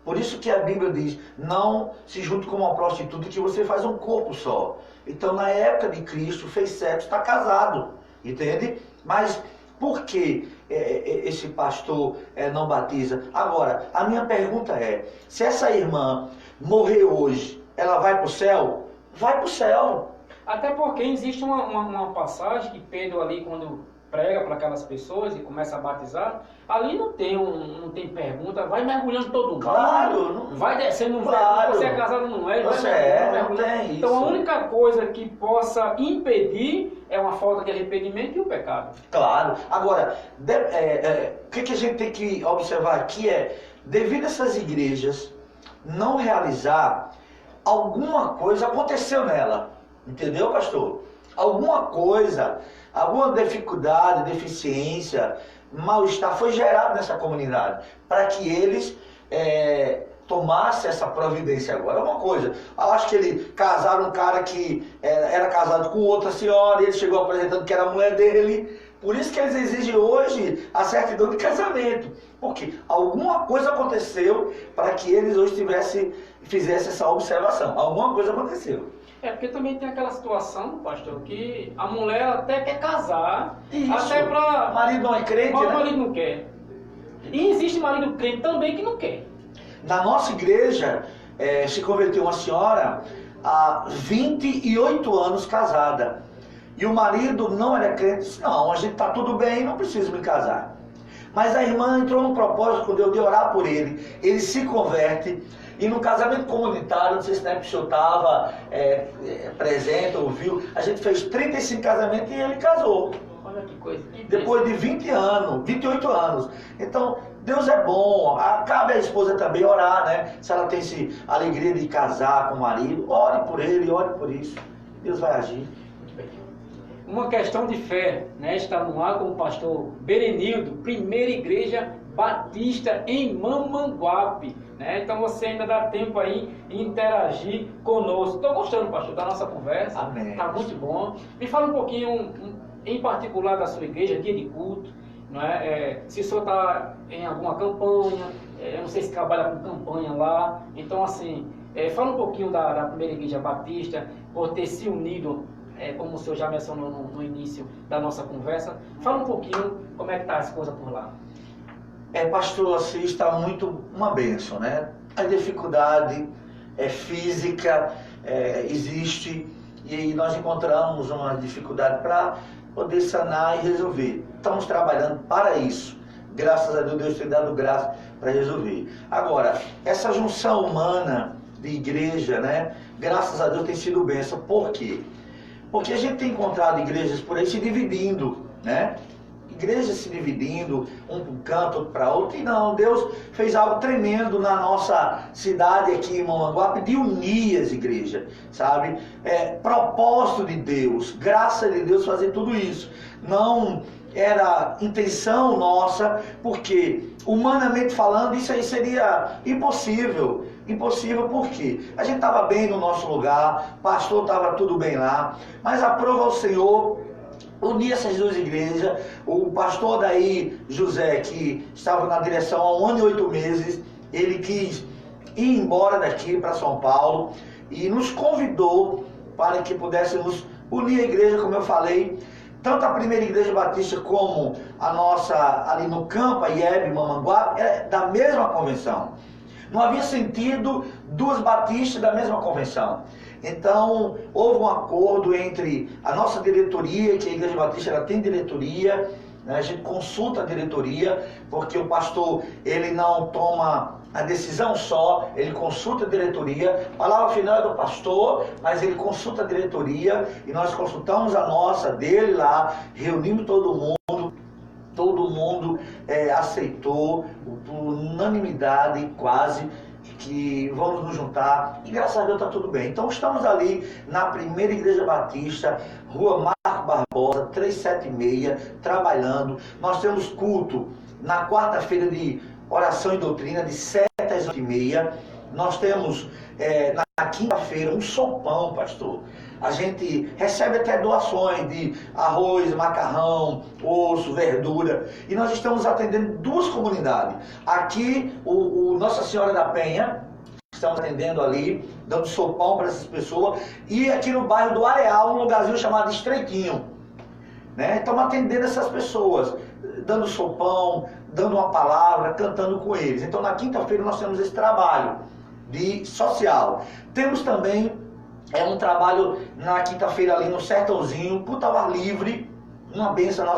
Por isso que a Bíblia diz, não se junte com uma prostituta que você faz um corpo só. Então, na época de Cristo, fez sexo, está casado. Entende? Mas Por que esse pastor não batiza? Agora, a minha pergunta é, se essa irmã morrer hoje, ela vai para o céu? Vai para o céu. Até porque existe uma passagem que Pedro ali, quando prega para aquelas pessoas e começa a batizar, ali não tem pergunta, vai mergulhando todo mundo. Claro. Vai descendo, não claro. vai, você é casado, não é? Você mergulhando. Não tem então isso. A única coisa que possa impedir é uma falta de arrependimento e o pecado. Claro. Agora, o que a gente tem que observar aqui é, devido a essas igrejas não realizar, alguma coisa aconteceu nela. Entendeu, pastor? Alguma coisa, alguma dificuldade, deficiência, mal-estar foi gerado nessa comunidade para que eles tomassem essa providência agora. Uma coisa, eu acho que ele casaram um cara que era casado com outra senhora e ele chegou apresentando que era a mulher dele. Por isso que eles exigem hoje a certidão de casamento. Porque alguma coisa aconteceu para que eles hoje fizessem essa observação. Alguma coisa aconteceu. Porque também tem aquela situação, pastor, que a mulher até quer casar, Isso. até para... O marido não é crente, mas né? o marido não quer. E existe marido crente também que não quer. Na nossa igreja, se converteu uma senhora há 28 anos casada. E o marido não era crente, disse, não, a gente está tudo bem, não preciso me casar. Mas a irmã entrou num propósito com Deus de orar por ele se converte. E no casamento comunitário, não sei se na época o senhor estava presente, ouviu, a gente fez 35 casamentos e ele casou. Olha que coisa. Depois de 28 anos. Então, Deus é bom. Cabe à esposa também orar, né? Se ela tem essa alegria de casar com o marido, ore por ele, ore por isso. Deus vai agir. Uma questão de fé, né? Está no ar com o pastor Berenildo, primeira igreja batista em Mamanguape, né? Então você ainda dá tempo aí de interagir conosco. Estou gostando, pastor, da nossa conversa. Amém. Está muito bom. Me fala um pouquinho, em particular, da sua igreja, dia de culto, não é? Se o senhor está em alguma campanha, eu não sei se trabalha com campanha lá. Então, assim, fala um pouquinho da primeira igreja batista, por ter se unido, como o senhor já mencionou no início da nossa conversa. Fala um pouquinho como é que está as coisas por lá. Pastor, assim, está muito uma bênção, né? A dificuldade física existe e nós encontramos uma dificuldade para poder sanar e resolver. Estamos trabalhando para isso. Graças a Deus, Deus tem dado graça para resolver. Agora, essa junção humana de igreja, né? Graças a Deus tem sido bênção. Por quê? Porque a gente tem encontrado igrejas por aí se dividindo, né? Igrejas se dividindo, um para um canto, outro para outro, e não, Deus fez algo tremendo na nossa cidade aqui em Mamanguape de unir as igrejas, sabe? Propósito de Deus, graça de Deus fazer tudo isso. Não era intenção nossa, porque humanamente falando isso aí seria impossível. Impossível porque a gente estava bem no nosso lugar, pastor estava tudo bem lá, mas aprova o Senhor unir essas duas igrejas. O pastor daí, José, que estava na direção há 1 ano e 8 meses, ele quis ir embora daqui para São Paulo e nos convidou para que pudéssemos unir a igreja, como eu falei, tanto a primeira igreja batista como a nossa ali no campo, a IEB, Mamanguape, da mesma convenção. Não havia sentido duas batistas da mesma convenção. Então, houve um acordo entre a nossa diretoria, que a Igreja Batista ela tem diretoria, né? A gente consulta a diretoria, porque o pastor ele não toma a decisão só, ele consulta a diretoria. A palavra final é do pastor, mas ele consulta a diretoria, e nós consultamos a nossa dele lá, reunimos todo mundo aceitou, por unanimidade quase, que vamos nos juntar, e graças a Deus está tudo bem. Então estamos ali na primeira igreja batista, Rua Marco Barbosa, 376, trabalhando. Nós temos culto na quarta-feira de oração e doutrina, de 7 às 8h30. Nós temos na quinta-feira um sopão, pastor. A gente recebe até doações de arroz, macarrão, osso, verdura. E nós estamos atendendo 2 comunidades. Aqui, o Nossa Senhora da Penha, estamos atendendo ali, dando sopão para essas pessoas. E aqui no bairro do Areal, um lugarzinho chamado Estreitinho. né? Estamos atendendo essas pessoas, dando sopão, dando uma palavra, cantando com eles. Então na quinta-feira nós temos esse trabalho de social. Temos também um trabalho na quinta-feira ali no Sertãozinho, culto ao ar livre, uma bênção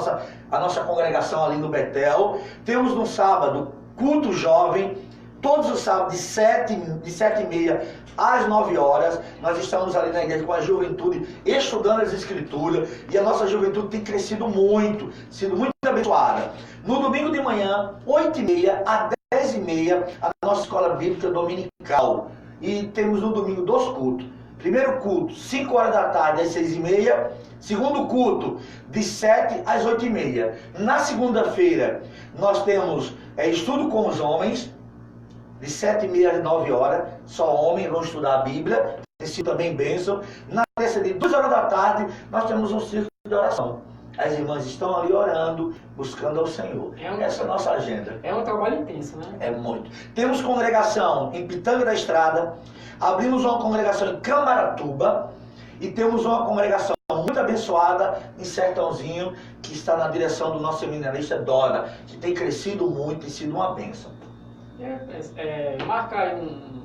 a nossa congregação ali no Betel. Temos no sábado culto jovem, todos os sábados de 7h30 às 9 horas. Nós estamos ali na igreja com a juventude estudando as escrituras, e a nossa juventude tem crescido muito, sido muito abençoada. No domingo de manhã, 8h30 a 10h30, a nossa escola bíblica dominical. E temos no domingo 2 cultos. Primeiro culto, 5 horas da tarde às 6h30. Segundo culto, de 7 às 8h30. Na segunda-feira, nós temos estudo com os homens, de 7h30 às 9 horas. Só homens vão estudar a Bíblia. Tem sido também bênção. Na terça, de 2 horas da tarde, nós temos um círculo de oração. As irmãs estão ali orando, buscando ao Senhor. Essa é a nossa agenda. É um trabalho intenso, né? É muito. Temos congregação em Pitanga da Estrada, abrimos uma congregação em Camaratuba e temos uma congregação muito abençoada em Sertãozinho, que está na direção do nosso seminarista Dora, que tem crescido muito, tem sido uma bênção. Marca aí um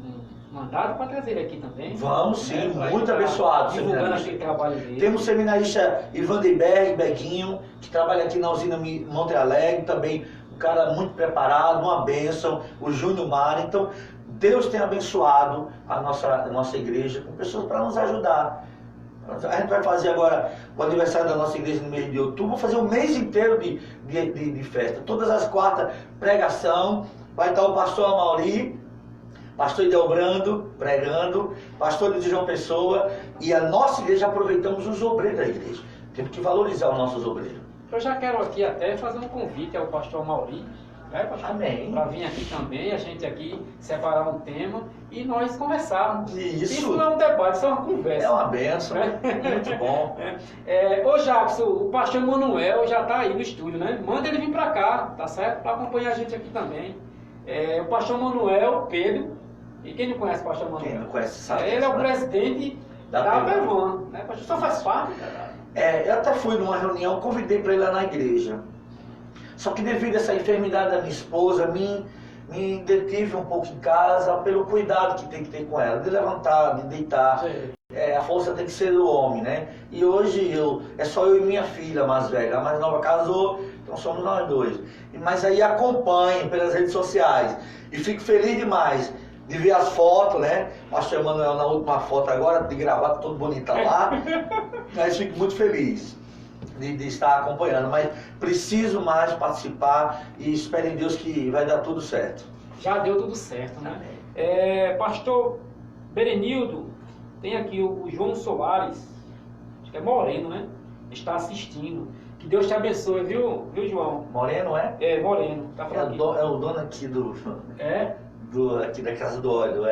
mandado para trazer ele aqui também. Vamos sim, muito abençoado. Divulgando aquele trabalho dele. Temos o seminarista Ivanderberg Beguinho, que trabalha aqui na usina Monte Alegre, também um cara muito preparado, uma bênção. O Júnior Mara. Então, Deus tem abençoado a nossa igreja com pessoas para nos ajudar. A gente vai fazer agora o aniversário da nossa igreja no mês de outubro, vamos fazer o mês inteiro de festa. Todas as quartas, pregação, vai estar o pastor Amauri, pastor Idelbrando pregando, pastor de João Pessoa, e a nossa igreja, aproveitamos os obreiros da igreja. Temos que valorizar os nossos obreiros. Eu já quero aqui até fazer um convite ao pastor Amauri, né, pastor? Amém. Para vir aqui também, a gente aqui separar um tema e nós conversarmos. Isso não é um debate, isso é uma conversa. É uma benção, muito bom. Ô Jackson, o pastor Manuel já está aí no estúdio, né? Manda ele vir para cá, tá certo? Para acompanhar a gente aqui também. O pastor Manuel Pedro, e quem não conhece o pastor Manuel? Quem não conhece sabe. Ele é o presidente da PEVAN, né? O pastor só faz parte. Eu até fui numa reunião, convidei para ir lá na igreja. Só que devido a essa enfermidade da minha esposa, me detive um pouco em casa pelo cuidado que tem que ter com ela, de levantar, de deitar. A força tem que ser do homem, né? E hoje é só eu e minha filha mais velha. A mais nova casou, então somos nós dois. Mas aí acompanho pelas redes sociais e fico feliz demais de ver as fotos, né? Pastor Emanuel na última foto agora, de gravata, todo bonita lá. Mas fico muito feliz de estar acompanhando, mas preciso mais participar e espero em Deus que vai dar tudo certo. Já deu tudo certo, né? Pastor Berenildo, tem aqui o João Soares, acho que é Moreno, né? Está assistindo. Que Deus te abençoe, viu João? Moreno, é? É, Moreno, tá falando aqui. É o dono aqui aqui da Casa do Óleo,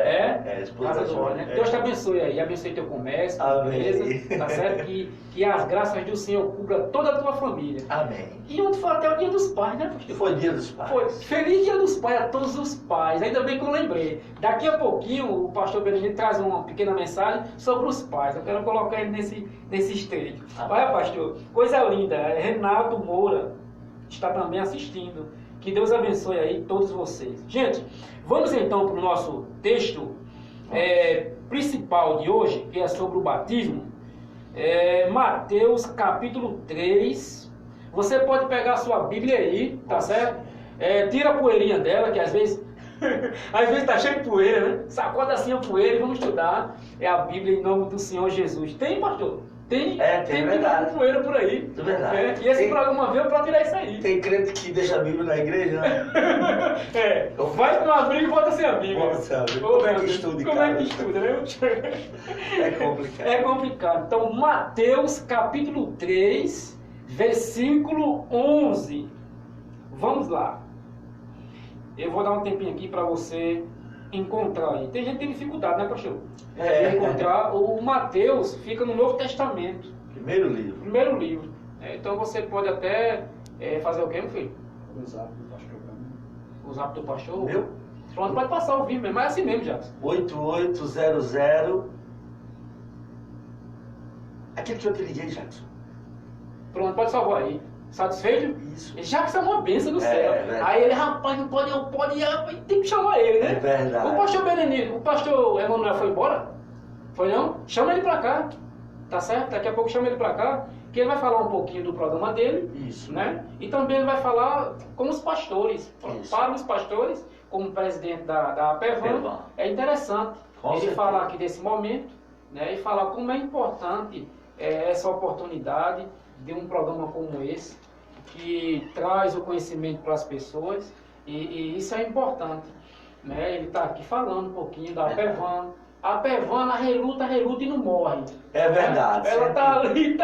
Casa do Óleo, né? Deus te abençoe aí, abençoe teu comércio, beleza, tá certo? Que as graças do Senhor cubra toda a tua família. Amém. E ontem foi até o Dia dos Pais, né, pastor? Foi Dia dos Pais. Foi. Feliz Dia dos Pais a todos os pais. Ainda bem que eu lembrei. Daqui a pouquinho o pastor Benedito traz uma pequena mensagem sobre os pais. Eu quero colocar ele nesse stage. Olha, pastor, coisa linda. Renato Moura está também assistindo. Que Deus abençoe aí todos vocês. Gente, vamos então para o nosso texto principal de hoje, que é sobre o batismo. Mateus capítulo 3. Você pode pegar a sua Bíblia aí, tá certo? Tira a poeirinha dela, que às vezes está cheio de poeira, né? Sacoda assim a poeira e vamos estudar. É a Bíblia em nome do Senhor Jesus. Tem, pastor? Tem verdade. Poeira por aí. É verdade. E esse programa veio para tirar isso aí. Tem crente que deixa a Bíblia na igreja, né? Vai para uma Bíblia e volta sem a Bíblia. Como é que estuda, Como é que estuda, né? É complicado. É complicado. Então, Mateus capítulo 3, versículo 11. Vamos lá. Eu vou dar um tempinho aqui para você encontrar aí. Tem gente que tem dificuldade, né, pastor? Encontrar. O Mateus fica no Novo Testamento. Primeiro livro. Primeiro livro. Então você pode até fazer o quê, meu filho? O zap do pastor pra mim. O zap do pastor? Meu? Pronto, pode passar o vídeo mesmo, mas é assim mesmo, Jackson. 8800. Aquele que eu te liguei, Jackson. Pronto, pode salvar aí. Satisfeito? Isso. Já que isso é uma bênção do céu. verdade. Aí ele, rapaz, não pode, tem que chamar ele, né? É verdade. O pastor Berenito, o pastor Emanuel foi embora? Foi não? Chama ele pra cá. Tá certo? Daqui a pouco chama ele pra cá, que ele vai falar um pouquinho do programa dele. Isso. Né? E também ele vai falar com os pastores. Isso. Para os pastores, como presidente da APEVAN, é interessante Com ele certeza. falar aqui desse momento, né? E falar como é importante essa oportunidade de um programa como esse, que traz o conhecimento para as pessoas, e isso é importante. Né? Ele está aqui falando um pouquinho da APEVAN. A APEVAN, ela reluta e não morre. É verdade. Ela está ali,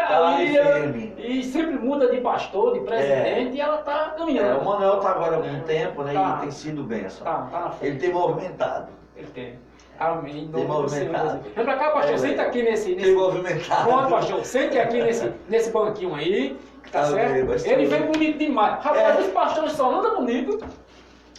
firme. e sempre muda de pastor, de presidente, e ela está caminhando. O Manuel está agora há algum tempo, né? Tá. E tem sido bênção. Tá na frente. Ele tem movimentado. Ele tem. Amém. Em Tem nome do Senhor movimentado. Jesus. Vem pra cá, pastor. Senta aqui nesse. Tem movimentado. Pronto, pastor. Sente aqui nesse banquinho aí. Tá Amém, certo? pastor. Ele vem bonito demais. Rapaz, os pastores só andam bonito.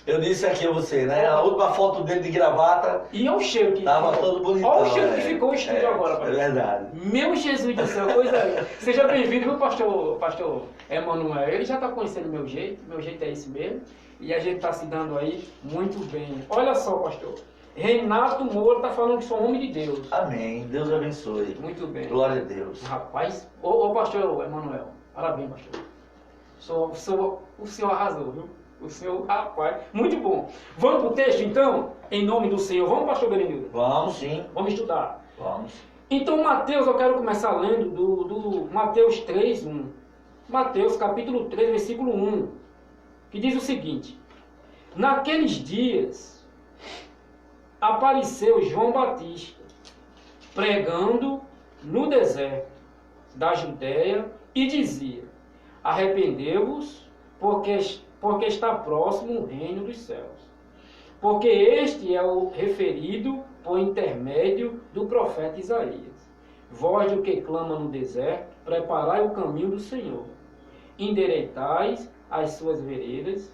Eu disse aqui a você, né? A última foto dele de gravata E olha o cheiro que tava ficou. todo bonitão. Olha o cheiro que ficou o estúdio agora, É pastor. verdade. Meu Jesus do céu, coisa linda. Seja bem-vindo, viu, pastor Emanuel. Ele já está conhecendo meu jeito é esse mesmo. E a gente está se dando aí muito bem. Olha só, pastor. Renato Moura está falando que sou homem de Deus. Amém. Deus abençoe. Muito bem. Glória a Deus. Rapaz, ô pastor Emanuel, parabéns, pastor. O senhor arrasou, viu? O senhor, rapaz, muito bom. Vamos pro texto então? Em nome do Senhor. Vamos, pastor Berenildo? Vamos sim. Vamos estudar. Vamos. Então, Mateus, eu quero começar lendo do Mateus 3, 1. Mateus, capítulo 3, versículo 1. Que diz o seguinte: Naqueles dias apareceu João Batista, pregando no deserto da Judéia, e dizia: Arrependeu-vos, porque está próximo o reino dos céus. Porque este é o referido por intermédio do profeta Isaías. Voz do que clama no deserto, preparai o caminho do Senhor. Endireitais as suas veredas.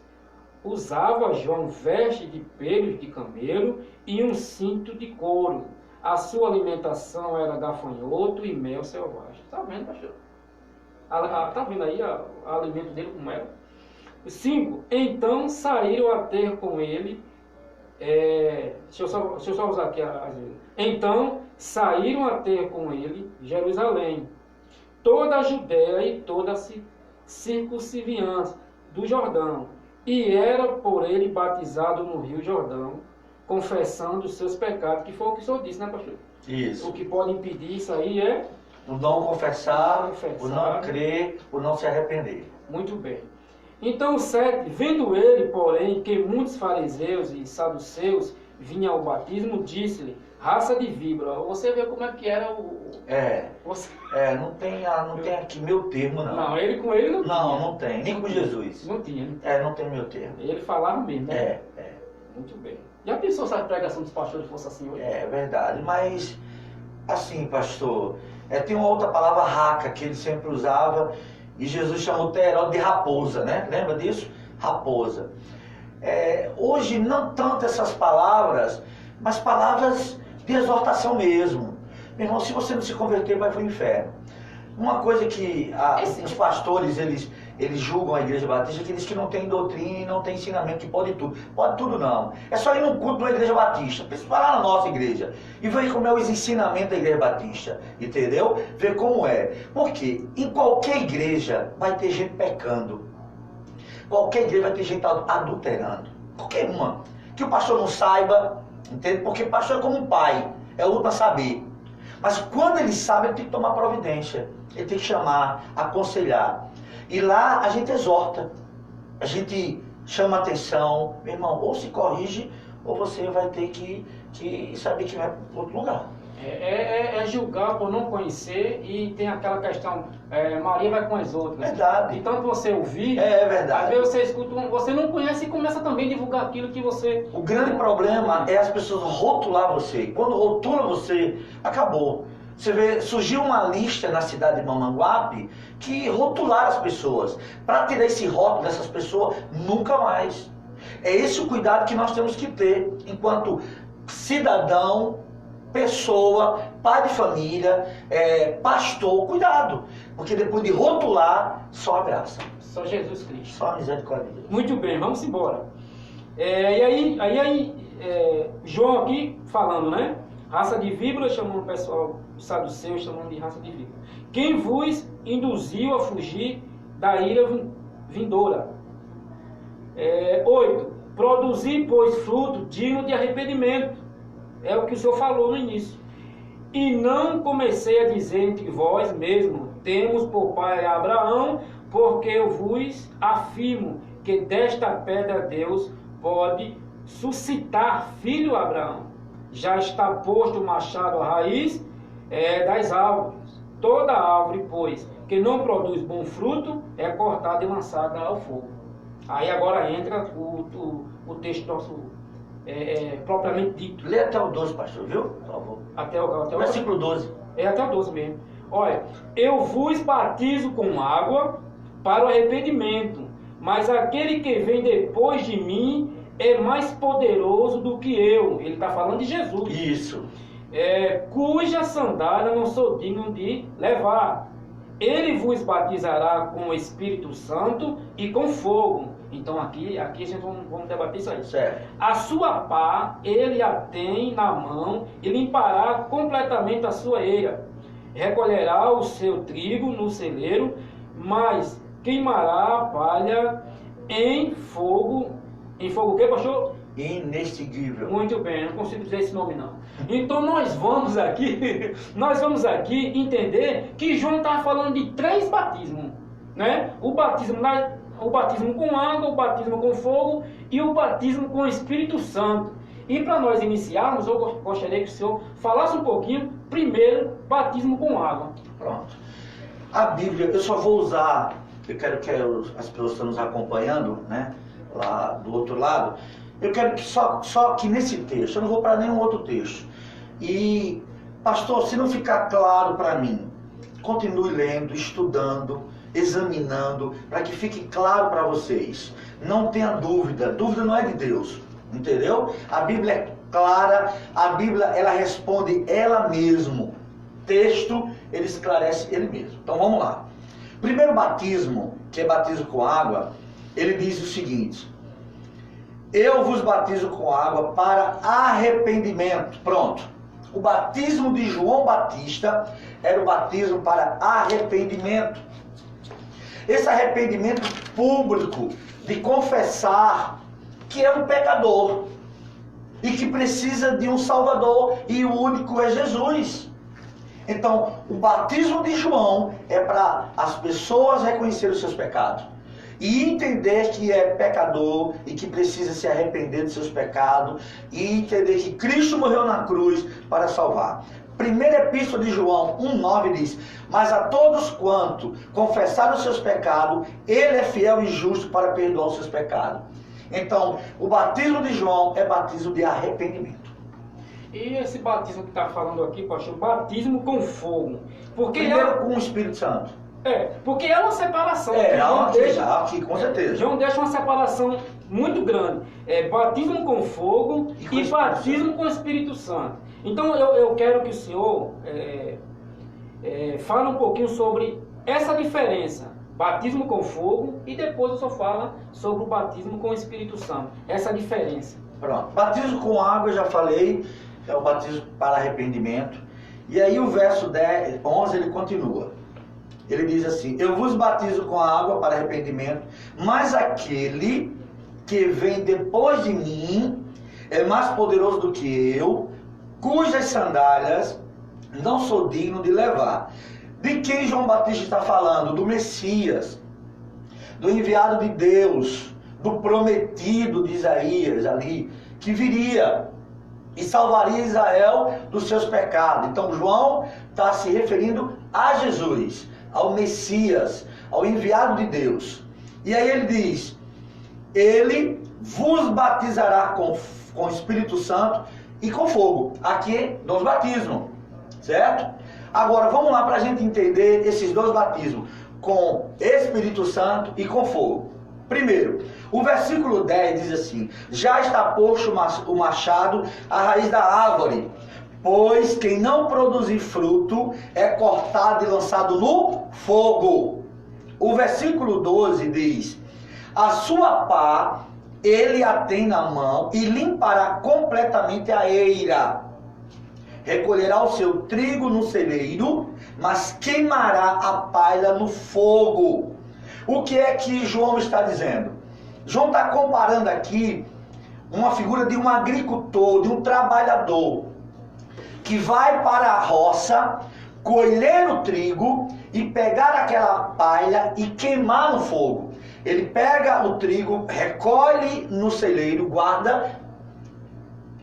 Usava João veste de pelos de camelo e um cinto de couro. A sua alimentação era gafanhoto e mel selvagem. Está vendo, pastor? Está vendo aí o alimento dele com mel? 5. Então saíram a ter com ele. Deixa eu só usar aqui as vezes. Então saíram a ter com ele Jerusalém, toda a Judéia e toda a circunvizinhança do Jordão, e era por ele batizado no Rio Jordão, confessando os seus pecados, que foi o que o senhor disse, né, pastor? Isso. O que pode impedir isso aí é Por não confessar, por não crer, por não se arrepender. muito bem. Então, 7, vendo ele, porém, que muitos fariseus e saduceus vinham ao batismo, disse-lhe: raça de víbora. Você vê como é que era Não tem aqui meu termo, não. Não, ele com ele não tinha. Não tem. Nem com Jesus. Não tinha. Não tem meu termo. Ele falava mesmo, né? É. Muito bem. Já pensou se a pregação dos pastores fosse assim hoje? É verdade, mas assim, pastor, tem uma outra palavra raca que ele sempre usava e Jesus chamou Herodes de raposa, né? Lembra disso? Raposa. Hoje não tanto essas palavras, mas palavras de exortação mesmo. Meu irmão, se você não se converter, vai para o inferno. Uma coisa que os pastores, eles julgam a igreja batista, que diz que não tem doutrina e não tem ensinamento, que pode tudo. Pode tudo não. É só ir num culto da igreja batista. Vai lá na nossa igreja e ver como é os ensinamentos da igreja batista. Entendeu? Ver como é. Porque em qualquer igreja vai ter gente pecando. Qualquer igreja vai ter gente adulterando. Qualquer uma. Que o pastor não saiba, entende? Porque o pastor é como um pai. É o último a saber. Mas quando ele sabe, ele tem que tomar providência. Ele tem que chamar, aconselhar. E lá a gente exorta. A gente chama atenção. Meu irmão, ou se corrige, ou você vai ter que saber que vai para outro lugar. É julgar por não conhecer, e tem aquela questão, Maria vai com as outras. Verdade. De tanto você ouvir, É verdade. às vezes você escuta, você não conhece e começa também a divulgar aquilo que você... O grande problema é as pessoas rotular você. Quando rotula você, acabou. Você vê, surgiu uma lista na cidade de Mamanguape que rotularam as pessoas. Para tirar esse rótulo dessas pessoas, nunca mais. É esse o cuidado que nós temos que ter enquanto cidadão, pessoa, pai de família, pastor. Cuidado. Porque depois de rotular, só a graça. Só Jesus Cristo. Só a misericórdia de Deus. Muito bem, vamos embora. E aí João aqui falando, né? Raça de víbora, chamando o pessoal, os saduceus, chamando de raça de víbora. Quem vos induziu a fugir da ira vindoura? 8. Produzir, pois, fruto digno de arrependimento. É o que o Senhor falou no início. E não comecei a dizer entre vós mesmo, temos por pai Abraão, porque eu vos afirmo que desta pedra Deus pode suscitar filho Abraão. Já está posto o machado à raiz das árvores. Toda árvore, pois, que não produz bom fruto, é cortada e lançada ao fogo. Aí agora entra o texto nosso propriamente dito. Lê até o 12, pastor, viu? Por favor. Até o Versículo 12. até o 12 mesmo. Olha, eu vos batizo com água para o arrependimento, mas aquele que vem depois de mim é mais poderoso do que eu. Ele está falando de Jesus. Isso. Cuja sandália não sou digno de levar. Ele vos batizará com o Espírito Santo e com fogo. Então aqui a gente vamos debater isso aí. Certo. A sua pá ele a tem na mão e limpará completamente a sua eira. Recolherá o seu trigo no celeiro, mas queimará a palha em fogo. Em fogo o quê, pastor? Inextinguível. Muito bem, não consigo dizer esse nome não. Então nós vamos aqui entender que João está falando de 3 batismos, né? O batismo com água, o batismo com fogo e o batismo com o Espírito Santo. E para nós iniciarmos, eu gostaria que o senhor falasse um pouquinho, primeiro, batismo com água. Pronto. A Bíblia, eu só vou usar, eu quero que as pessoas que estão nos acompanhando, né, lá do outro lado, eu quero que só que nesse texto, eu não vou para nenhum outro texto. E, pastor, se não ficar claro para mim, continue lendo, estudando, examinando, para que fique claro para vocês. Não tenha dúvida, dúvida não é de Deus, entendeu? A Bíblia é clara, a Bíblia ela responde ela mesmo. Texto, ele esclarece ele mesmo. Então vamos lá. Primeiro batismo, que é batismo com água, ele diz o seguinte: eu vos batizo com água para arrependimento. Pronto. O batismo de João Batista era o batismo para arrependimento. Esse arrependimento público de confessar que é um pecador e que precisa de um Salvador, e o único é Jesus. Então, o batismo de João é para as pessoas reconhecerem os seus pecados e entender que é pecador e que precisa se arrepender dos seus pecados e entender que Cristo morreu na cruz para salvar. Primeira epístola de João 1,9 diz: mas a todos quanto confessaram os seus pecados, ele é fiel e justo para perdoar os seus pecados. Então, o batismo de João é batismo de arrependimento. E esse batismo que está falando aqui, pastor, batismo com fogo. Porque Primeiro com o Espírito Santo. Porque é uma separação. Aqui, com certeza. João deixa uma separação muito grande. Batismo com fogo e batismo com o Espírito Santo. Então eu quero que o senhor fale um pouquinho sobre essa diferença. Batismo com fogo e depois o senhor fala sobre o batismo com o Espírito Santo. Essa diferença. Pronto. Batismo com água, eu já falei, é o batismo para arrependimento. E aí o verso 11 ele continua. Ele diz assim: eu vos batizo com água para arrependimento, mas aquele que vem depois de mim é mais poderoso do que eu, cujas sandálias não sou digno de levar. De quem João Batista está falando? Do Messias, do enviado de Deus, do prometido de Isaías ali, que viria e salvaria Israel dos seus pecados. Então João está se referindo a Jesus, ao Messias, ao enviado de Deus. E aí ele diz: ele vos batizará com o Espírito Santo e com fogo. Aqui, 2 batismos, certo? Agora, vamos lá para a gente entender esses 2 batismos, com Espírito Santo e com fogo. Primeiro, o versículo 10 diz assim: já está posto o machado à raiz da árvore. Pois quem não produzir fruto é cortado e lançado no fogo. O versículo 12 diz: a sua pá ele a tem na mão e limpará completamente a eira. Recolherá o seu trigo no celeiro, mas queimará a palha no fogo. O que é que João está dizendo? João está comparando aqui uma figura de um agricultor, de um trabalhador, que vai para a roça, colher o trigo e pegar aquela palha e queimar no fogo. Ele pega o trigo, recolhe no celeiro, guarda,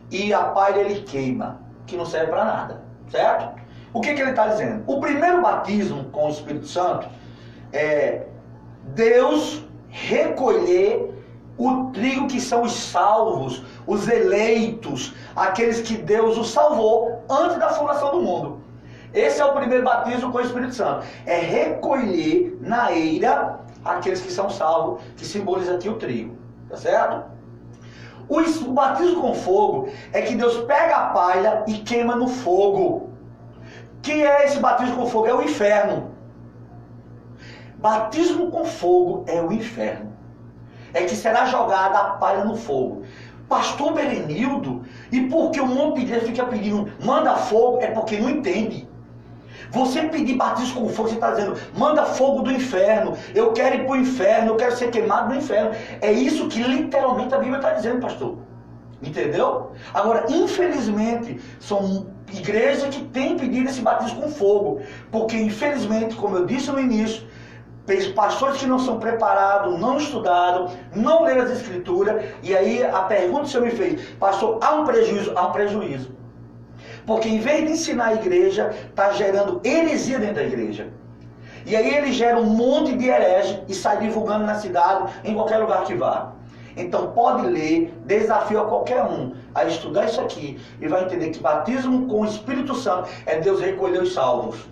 e a palha ele queima, que não serve para nada, certo? O que ele está dizendo? O primeiro batismo com o Espírito Santo é Deus recolher o trigo que são os salvos, os eleitos, aqueles que Deus os salvou antes da fundação do mundo. Esse é o primeiro batismo com o Espírito Santo. É recolher na eira aqueles que são salvos, que simboliza aqui o trigo. Tá certo? O batismo com fogo é que Deus pega a palha e queima no fogo. Que é esse batismo com fogo? É o inferno. Batismo com fogo é o inferno. É que será jogada a palha no fogo. Pastor Berenildo, e porque um monte de igreja fica pedindo manda fogo, é porque não entende. Você pedir batismo com fogo, você está dizendo manda fogo do inferno, eu quero ir para o inferno, eu quero ser queimado no inferno. É isso que literalmente a Bíblia está dizendo, pastor. Entendeu? Agora, infelizmente, são igrejas que têm pedido esse batismo com fogo, porque infelizmente, como eu disse no início, pastores que não são preparados, não estudaram, não leram as escrituras, e aí a pergunta que o senhor me fez, pastor, há um prejuízo? Há um prejuízo. Porque em vez de ensinar a igreja, está gerando heresia dentro da igreja. E aí ele gera um monte de herege e sai divulgando na cidade, em qualquer lugar que vá. Então pode ler, desafio a qualquer um a estudar isso aqui e vai entender que batismo com o Espírito Santo é Deus recolher os salvos.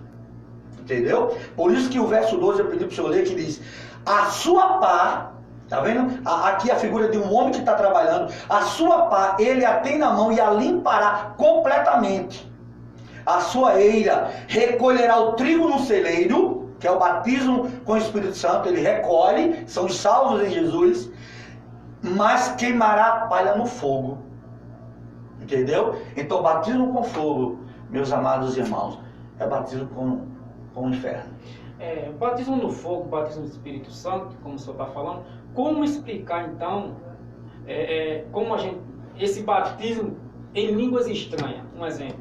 Entendeu? Por isso que o verso 12 eu pedi para o senhor ler, que diz: a sua pá, tá vendo? Aqui a figura de um homem que está trabalhando, a sua pá ele a tem na mão e a limpará completamente. A sua eira recolherá o trigo no celeiro, que é o batismo com o Espírito Santo, ele recolhe, são os salvos em Jesus, mas queimará a palha no fogo. Entendeu? Então batismo com fogo, meus amados irmãos, é batismo com o inferno. Batismo no fogo, batismo do Espírito Santo, como o senhor está falando, como explicar então como esse batismo em línguas estranhas? Um exemplo.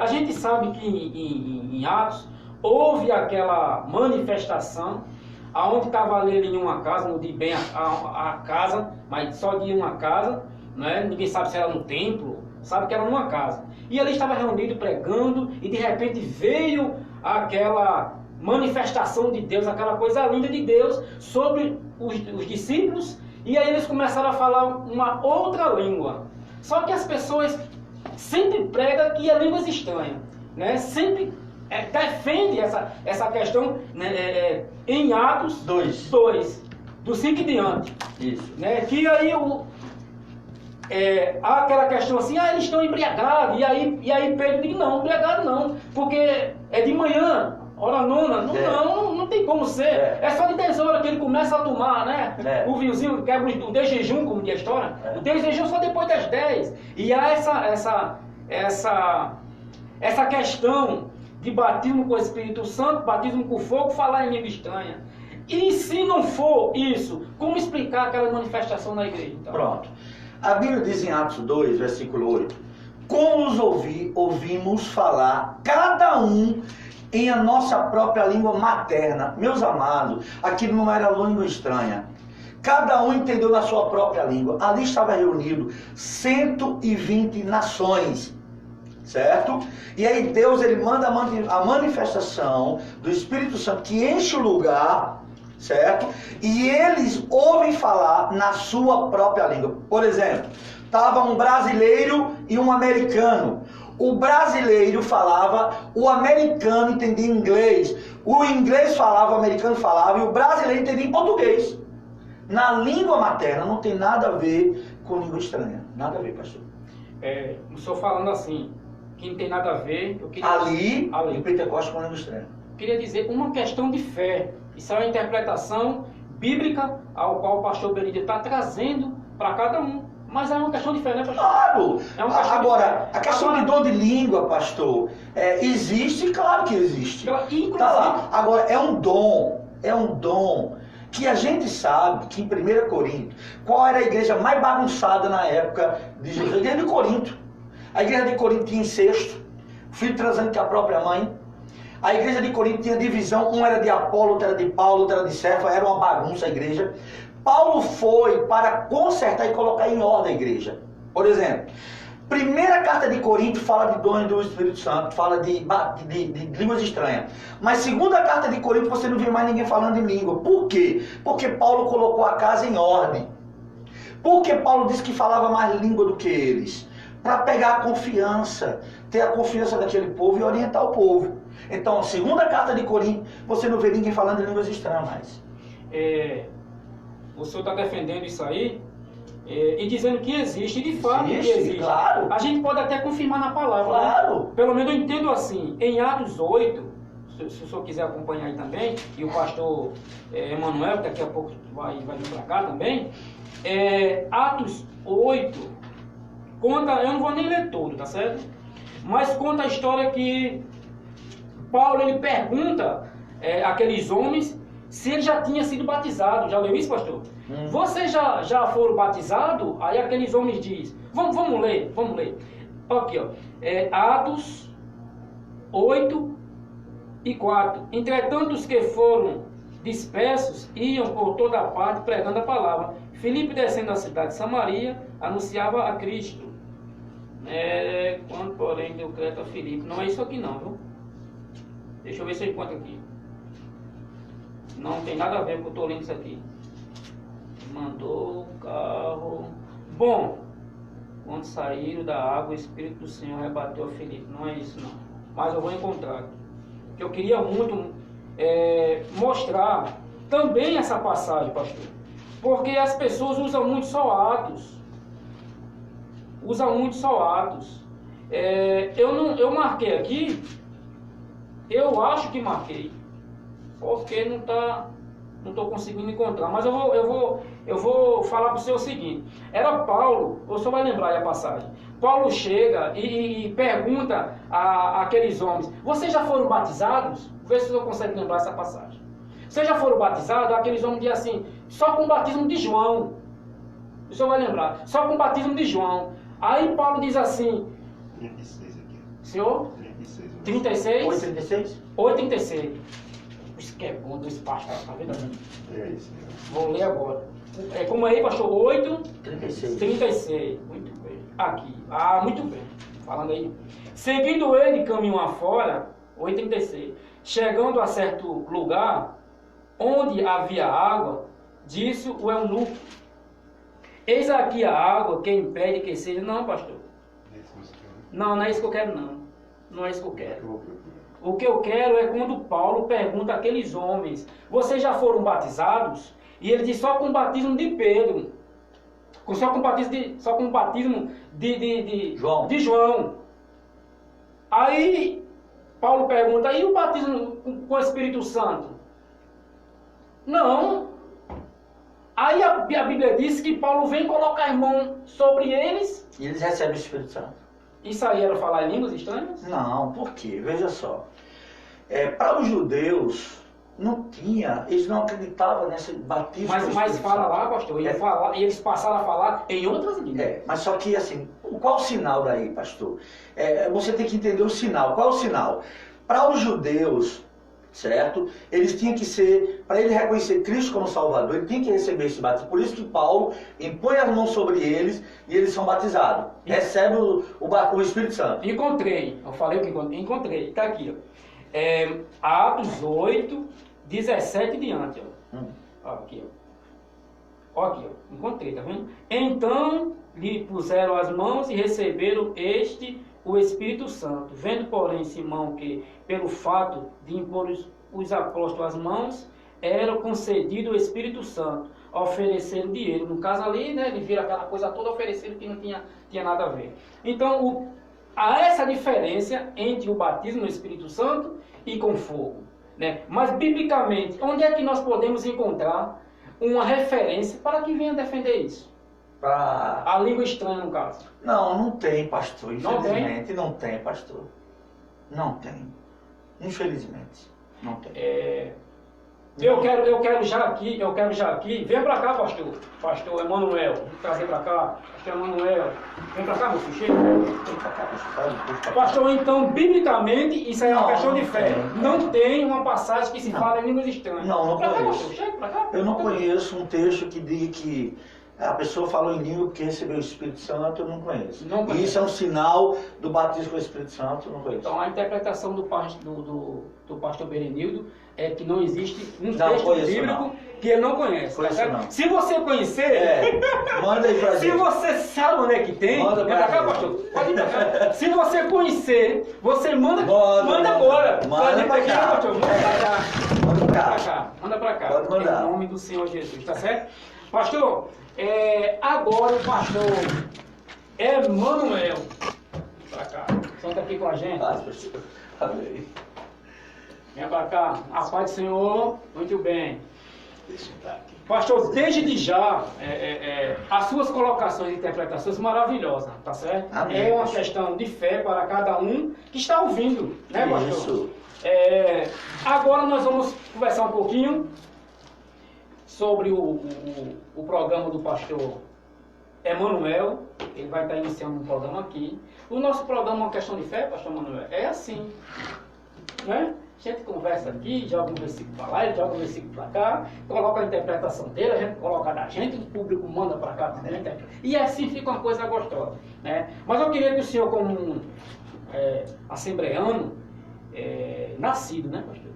A gente sabe que em Atos houve aquela manifestação aonde estava ali em uma casa, não digo bem a casa, mas só de uma casa, né? Ninguém sabe se era no templo, sabe que era numa casa. E ali estava reunido pregando e de repente veio aquela manifestação de Deus, aquela coisa linda de Deus sobre os discípulos, e aí eles começaram a falar uma outra língua. Só que as pessoas sempre pregam que é línguas estranhas, né? Sempre defende essa questão, né? Em Atos 2, do 5 em diante. Isso. Né? Que aí há aquela questão assim, eles estão embriagados, e aí Pedro diz, não, embriagado não, porque é de manhã, hora nona, não tem como ser, é só de 10 horas que ele começa a tomar, né? O vinhozinho, quebra o de jejum, como diz a história, o de jejum só depois das 10, e há essa questão de batismo com o Espírito Santo, batismo com fogo, falar em língua estranha. E se não for isso, como explicar aquela manifestação na igreja? Então? Pronto. A Bíblia diz em Atos 2, versículo 8, como os ouvimos falar, cada um em a nossa própria língua materna. Meus amados, aquilo não era língua estranha. Cada um entendeu na sua própria língua. Ali estava reunido 120 nações. Certo? E aí Deus ele manda a manifestação do Espírito Santo que enche o lugar, certo? E eles ouvem falar na sua própria língua. Por exemplo, estava um brasileiro e um americano. O brasileiro falava, o americano entendia inglês. O inglês falava, o americano falava, e o brasileiro entendia em português. Na língua materna não tem nada a ver com língua estranha. Nada a ver, pastor. O senhor falando assim, que não tem nada a ver. Eu queria, Ali, em Pentecostes com língua estranha. queria dizer uma questão de fé. Isso é uma interpretação bíblica ao qual o pastor Benedito está trazendo para cada um. Mas é uma questão de fé, né, pastor? Claro! É uma questão Agora, a questão Agora- de dom de língua, pastor, existe, claro que existe. Inclusive, Tá lá. Agora, é um dom que a gente sabe que em 1 Corinto, qual era a igreja mais bagunçada na época de Jesus? A igreja de Corinto. A igreja de Corinto tinha incesto, filho transando com a própria mãe. A igreja de Corinto tinha divisão, um era de Apolo, outro era de Paulo, outro era de Cefas, era uma bagunça a igreja. Paulo foi para consertar e colocar em ordem a igreja. Por exemplo, primeira carta de Corinto fala de dons do Espírito Santo, fala de línguas estranhas. Mas segunda carta de Corinto você não vê mais ninguém falando em língua. Por quê? Porque Paulo colocou a casa em ordem. Porque Paulo disse que falava mais língua do que eles. Para pegar a confiança, ter a confiança daquele povo e orientar o povo. Então, segunda carta de Corinto, você não vê ninguém falando em línguas estranhas mais. O senhor está defendendo isso aí e dizendo que existe, de fato que existe. Claro. A gente pode até confirmar na palavra. Claro. Né? Pelo menos eu entendo assim. Em Atos 8, se o senhor quiser acompanhar aí também, e o pastor Emanuel, que daqui a pouco vai vir para cá também, Atos 8 conta, eu não vou nem ler todo, tá certo? Mas conta a história que Paulo ele pergunta àqueles homens se ele já tinha sido batizado. Já leu isso, pastor? Vocês já foram batizados? Aí aqueles homens dizem, vamos ler. Aqui, ó. Atos 8 e 4. Entretanto, os que foram dispersos iam por toda parte pregando a palavra. Filipe, descendo da cidade de Samaria, anunciava a Cristo. Quando, porém, deu crédito a Filipe. Não é isso aqui não, viu? Deixa eu ver se eu encontro aqui. Não tem nada a ver com o que eu estou lendo isso aqui. Mandou o carro. Bom, quando saíram da água, o Espírito do Senhor rebateu a Filipe. Não é isso não. Mas eu vou encontrar. Eu queria muito mostrar também essa passagem, pastor. Porque as pessoas usam muito só Atos. Eu marquei aqui. Eu acho que marquei. Porque não estou conseguindo encontrar. Mas eu vou falar para o senhor o seguinte. Era Paulo, o senhor vai lembrar aí a passagem. Paulo chega e pergunta àqueles homens, vocês já foram batizados? Vê se o senhor consegue lembrar essa passagem. Vocês já foram batizados? Aqueles homens dizem assim, só com o batismo de João. O senhor vai lembrar, só com o batismo de João. Aí Paulo diz assim, 36 aqui. senhor? 36. 36? 8,36. Isso que é bom do espaço, tá vendo? É isso. Vou ler agora. Como aí, pastor? 36. 36. Muito bem. Aqui. Muito bem. Falando aí. Seguindo ele caminho afora, 8,36. Chegando a certo lugar, onde havia água, disse o eunuco, eis aqui a água, quem impede que seja... Não, pastor. Não é isso que eu quero, não. Não é isso que eu quero. O que eu quero é quando Paulo pergunta àqueles homens, vocês já foram batizados? E ele diz, só com o batismo de Pedro. Só com o batismo de João. Aí Paulo pergunta, e o batismo com o Espírito Santo? Não. Aí a Bíblia diz que Paulo vem colocar a mão sobre eles. E eles recebem o Espírito Santo. Isso aí era falar em línguas estranhas? Não, por quê? Veja só. Para os judeus, não tinha, eles não acreditavam nesse batismo. Mas fala lá, pastor, e eles passaram a falar em outras línguas. Mas só que assim, qual o sinal daí, pastor? Você tem que entender o sinal. Qual é o sinal? Para os judeus, certo? Eles tinham que ser, para ele reconhecer Cristo como Salvador, ele tinha que receber esse batismo. Por isso que Paulo impõe as mãos sobre eles e eles são batizados. Recebe o Espírito Santo. Encontrei, eu falei o que encontrei, está aqui, ó. Atos 8, 17 e diante, ó. Aqui, ó. Aqui, ó. Encontrei, tá vendo? Então lhe puseram as mãos e receberam o Espírito Santo. Vendo, porém, Simão que, pelo fato de impor os apóstolos as mãos, era concedido o Espírito Santo, ofereceram dinheiro. No caso ali, né, ele vira aquela coisa toda, ofereceram que não tinha nada a ver. Então, há essa diferença entre o batismo no Espírito Santo e com fogo, né? Mas, biblicamente, onde é que nós podemos encontrar uma referência para que venha defender isso? A língua estranha, no caso. Não tem, pastor. Não tem? Infelizmente, não tem, pastor. Não tem. Infelizmente, não tem. Eu quero já aqui, vem pra cá, pastor Emanuel, vou trazer pra cá, pastor Emanuel, vem pra cá, meu filho, chega. Vem pra cá, pastor. Pastor, então, biblicamente, isso aí é uma questão de fé. tem. Não tem uma passagem que se fala em línguas estranhas. Não Pra cá, conheço. pastor, chega pra cá. Eu não conheço um texto que diga que a pessoa falou em língua porque recebeu o Espírito Santo, eu não conheço. Não conheço. E isso é um sinal do batismo com o Espírito Santo, eu não conheço. Então, a interpretação do pastor Berenildo é que não existe um Não texto conheço, bíblico não. que ele não conhece. Tá Conheço, certo? não. Se você conhecer, Manda aí pra se gente. você sabe onde é que tem, Manda vem pra pra cá, gente. pastor. Pode ir pra cá. Se você conhecer, você manda agora. Manda pra cá. Pastor. Manda pra cá. Manda pra Pra cá. cá. Manda pra cá. Pode mandar. Em nome do Senhor Jesus, tá certo? Pastor, agora o pastor Emanuel. Pra cá. Senta aqui com a gente. Pastor. Amém. Vem pra cá. A paz do Senhor. Muito bem. Deixa eu estar aqui. Pastor, desde já, as suas colocações e interpretações maravilhosas, tá certo? Amém. É uma questão de fé para cada um que está ouvindo, né, pastor? Isso. Agora nós vamos conversar um pouquinho sobre o programa do pastor Emanuel. Ele vai estar iniciando um programa aqui. O nosso programa é uma questão de fé, pastor Emanuel? É assim, né? A gente conversa aqui, joga um versículo para lá, ele joga um versículo para cá, coloca a interpretação dele, a gente coloca da gente, o público manda para cá também, e assim fica uma coisa gostosa, né? Mas eu queria que o senhor, como um assembleano, nascido, né, pastor?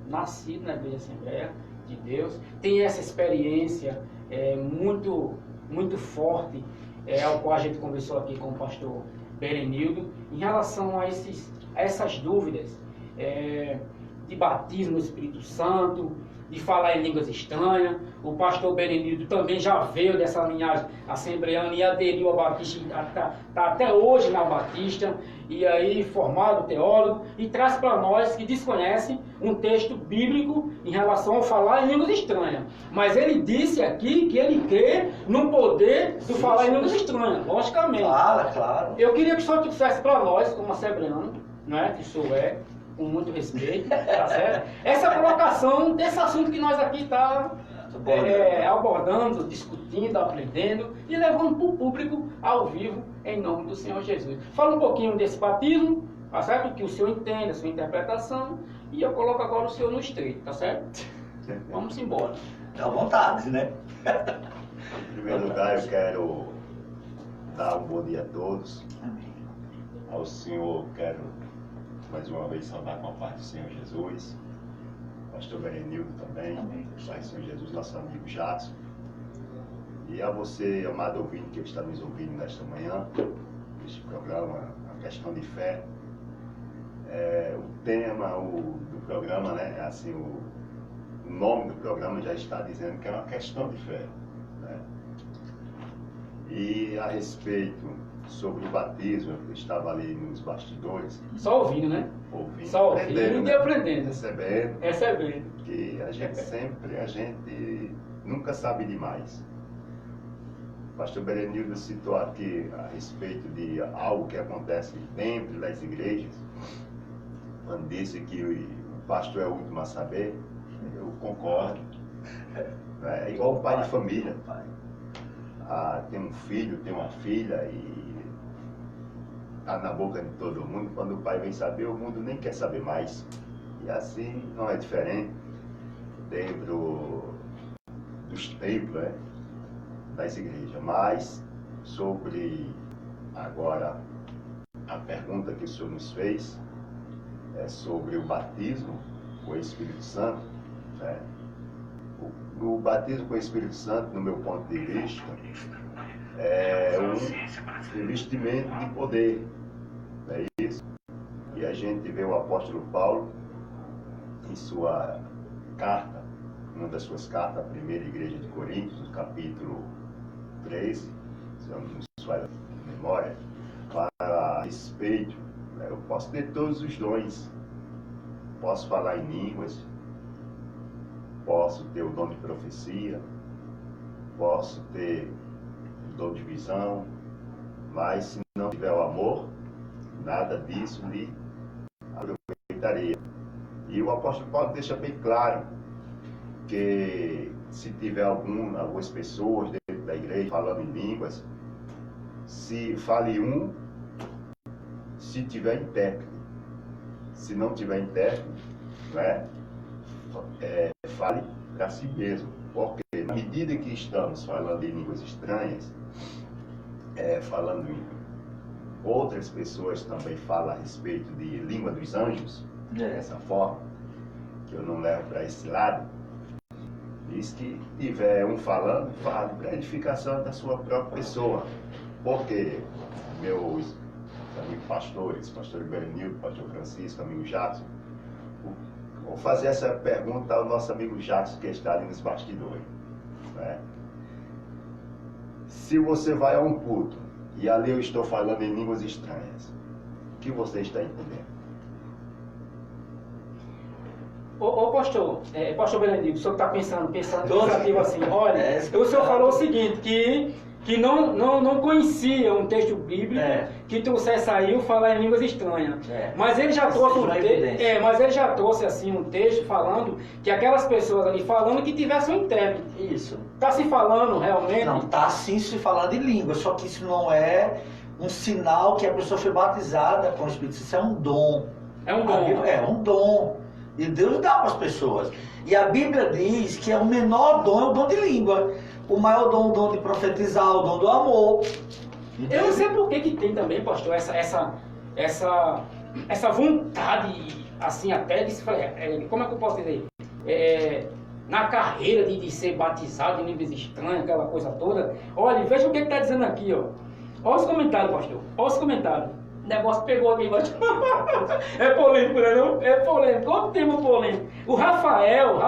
Nascido na Igreja Assembleia de Deus, tem essa experiência muito, muito forte, ao qual a gente conversou aqui com o pastor Berenildo, em relação a essas dúvidas, de batismo no Espírito Santo, de falar em línguas estranhas. O pastor Berenildo também já veio dessa linhagem assembleana e aderiu ao Batista, está até hoje na Batista, e aí formado teólogo, e traz para nós que desconhecem um texto bíblico em relação a falar em línguas estranhas. Mas ele disse aqui que ele crê no poder do falar em línguas estranhas, logicamente. Claro. Eu queria que o senhor dissesse para nós, como assembleano, né, que o senhor com muito respeito, tá certo? Essa colocação desse assunto que nós aqui estamos abordando, discutindo, aprendendo e levando para o público ao vivo, em nome do Senhor Jesus. Fala um pouquinho desse batismo, tá certo? Que o senhor entende, a sua interpretação, e eu coloco agora o senhor no estreito, tá certo? Vamos embora. Dá vontade, né? Em primeiro lugar, eu quero dar um bom dia a todos. Amém. Ao Senhor, quero mais uma vez saudar com a paz do Senhor Jesus. Pastor Berenildo também. Amém. Pai do Senhor Jesus, nosso amigo Jadson. E a você, amado ouvinte, que está nos ouvindo nesta manhã, neste programa, a questão de fé. O tema do programa, né? Assim, o nome do programa já está dizendo que é uma questão de fé, né? E a respeito sobre o batismo, eu estava ali nos bastidores, Só ouvindo, né? ouvindo, Só ouvindo e aprendendo. recebendo, que a gente nunca sabe demais. O pastor Berenildo citou aqui a respeito de algo que acontece dentro das igrejas, quando disse que o pastor é o último a saber. Eu concordo. É igual o pai de família. Tem um filho, tem uma filha e está na boca de todo mundo. Quando o pai vem saber, o mundo nem quer saber mais. E assim não é diferente dentro dos templos, né, das igrejas. Mas sobre agora a pergunta que o senhor nos fez, é sobre o batismo com o Espírito Santo, né? O batismo com o Espírito Santo, no meu ponto de vista, é um investimento de poder, não é isso? E a gente vê o apóstolo Paulo em sua carta, uma das suas cartas, a primeira igreja de Coríntios, no capítulo 13, se eu não me falha a memória, para respeito, né? Eu posso ter todos os dons. Posso falar em línguas, posso ter o dom de profecia, posso ter o dom de visão, mas se não tiver o amor, nada disso lhe aproveitaria. E o apóstolo Paulo deixa bem claro que se tiver algumas pessoas dentro da igreja falando em línguas, se fale um, se tiver intérprete. Se não tiver intérprete, né, fale para si mesmo. Porque na medida que estamos falando em línguas estranhas, falando em outras pessoas também falam a respeito de língua dos anjos, dessa forma, que eu não levo para esse lado, diz que tiver um falando, fale para a edificação da sua própria pessoa. Porque meus amigos pastores, pastor Berenildo, pastor Francisco, amigo Jackson, vou fazer essa pergunta ao nosso amigo Jackson, que está ali nos bastidores, né? Se você vai a um culto e ali eu estou falando em línguas estranhas, o que você está entendendo? Ô pastor, pastor Berenildo, o senhor está pensando pensativo assim, olha, o senhor falou o seguinte, que não conhecia um texto bíblico que trouxesse aí o falar em línguas estranhas. Mas ele já trouxe mas ele já trouxe assim um texto falando que aquelas pessoas ali falando que tivessem um intérprete. Isso. Está se falando realmente? Não, está sim se falando em língua, só que isso não é um sinal que a pessoa foi batizada com o Espírito Santo, isso é um dom. É um dom. É um dom. E Deus dá para as pessoas. E a Bíblia diz que o menor dom é o dom de língua. O maior dom é o dom de profetizar, o dom do amor. Eu não sei por que tem também, pastor, essa vontade, assim, até de se falar, como é que eu posso dizer? Na carreira de ser batizado em línguas estranhas, aquela coisa toda. Olha, veja o que está dizendo aqui, ó. Olha os comentários, pastor. Olha os comentários. O negócio pegou aqui embaixo. É polêmico, né, não? É polêmico. Outro tema polêmico. O Rafael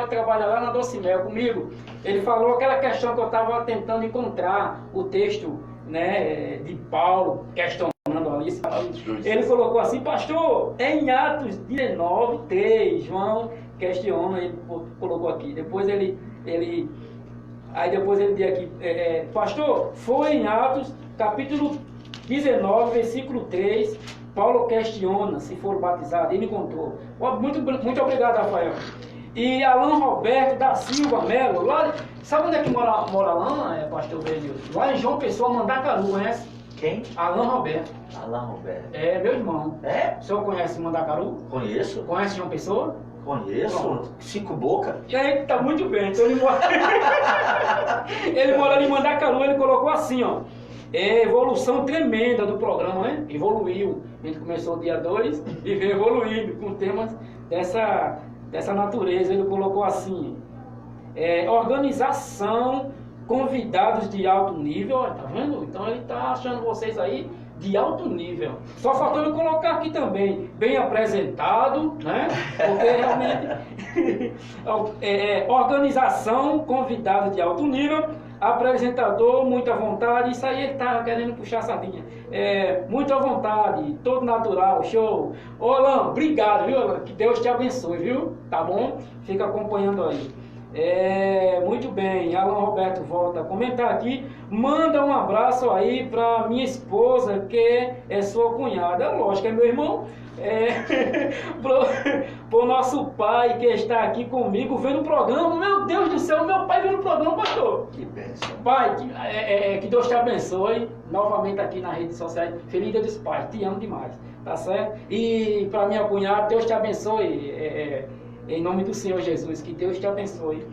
trabalha lá na Docimel comigo. Ele falou aquela questão que eu estava tentando encontrar, o texto, né, de Paulo, questionando ali. Ele colocou assim, pastor, em Atos 19, 3, João questiona, ele colocou aqui. Depois ele diz aqui, pastor, foi em Atos, capítulo 19, versículo 3, Paulo questiona se for batizado, ele encontrou. Muito obrigado, Rafael. E Alan Roberto da Silva Melo, lá, sabe onde é que mora Alan, pastor Benil? Lá em João Pessoa, Mandacaru, conhece? Quem? Alan Roberto. Alan Roberto. É, meu irmão. É? O senhor conhece Mandacaru? Conheço. Conhece João Pessoa? Conheço. Bom. 5 Boca. E aí, tá muito bem. Então ele mora... ele mora em Mandacaru, ele colocou assim, ó. Evolução tremenda do programa, né? Evoluiu. A gente começou dia 2 e veio evoluindo com temas dessa natureza. Ele colocou assim, organização, convidados de alto nível, ó, tá vendo? Então ele tá achando vocês aí de alto nível. Só faltou ele colocar aqui também, bem apresentado, né? Porque realmente organização, convidados de alto nível, apresentador, muita vontade, isso aí ele tá querendo puxar a sardinha. Muito à vontade, todo natural, show. Ô Alan, obrigado, viu Alan? Que Deus te abençoe, viu? Tá bom? Fica acompanhando aí. Muito bem, Alan Roberto volta a comentar aqui. Manda um abraço aí pra minha esposa, que é sua cunhada. Lógico, é meu irmão. Pro nosso pai que está aqui comigo vendo o programa. Meu Deus do céu, meu pai vendo o programa, pastor. Que bênção. Pai, que Deus te abençoe. Novamente aqui nas redes sociais. Feliz Dia dos Pais, te amo demais. Tá certo? E pra minha cunhada, Deus te abençoe. Em nome do Senhor Jesus, que Deus te abençoe.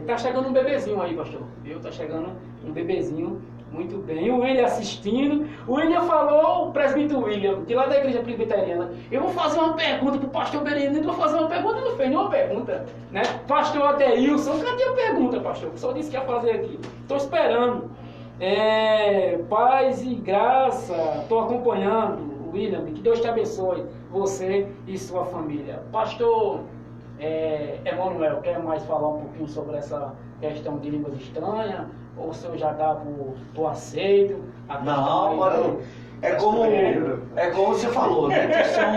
Tá chegando um bebezinho aí, pastor. Viu? Tá chegando um bebezinho. Muito bem. O William assistindo. O William falou, o presbítero William, que lá da igreja presbiteriana. Eu vou fazer uma pergunta pro pastor Berenildo. Vou fazer uma pergunta, não fez nenhuma pergunta. Né? Pastor Adeilson, cadê a pergunta, pastor? Só disse que ia fazer aqui. Estou esperando. Paz e graça. Estou acompanhando. William, que Deus te abençoe, você e sua família. Pastor Emanuel, quer mais falar um pouquinho sobre essa questão de línguas estranhas? Ou o senhor já dá por aceito? Não, É como você falou, né? Questão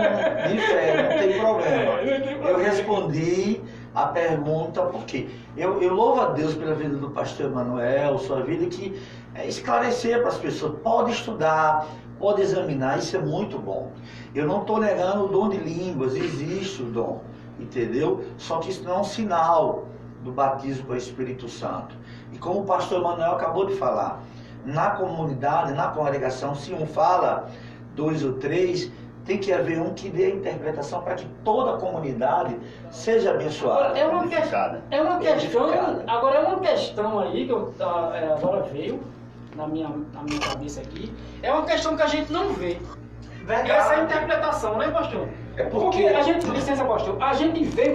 de fé, não tem problema. Eu respondi a pergunta porque eu louvo a Deus pela vida do pastor Emanuel, sua vida, que é esclarecer para as pessoas. Pode estudar, pode examinar, isso é muito bom. Eu não estou negando o dom de línguas, existe o dom, entendeu? Só que isso não é um sinal do batismo com o Espírito Santo. E como o pastor Emanuel acabou de falar, na comunidade, na congregação, se um fala, 2 ou 3, tem que haver um que dê a interpretação para que toda a comunidade seja abençoada. É uma questão, agora é uma questão aí que agora veio na minha cabeça aqui, é uma questão que a gente não vê. Verdade. Essa é a interpretação, né, pastor? É porque a gente, licença, pastor, a gente vê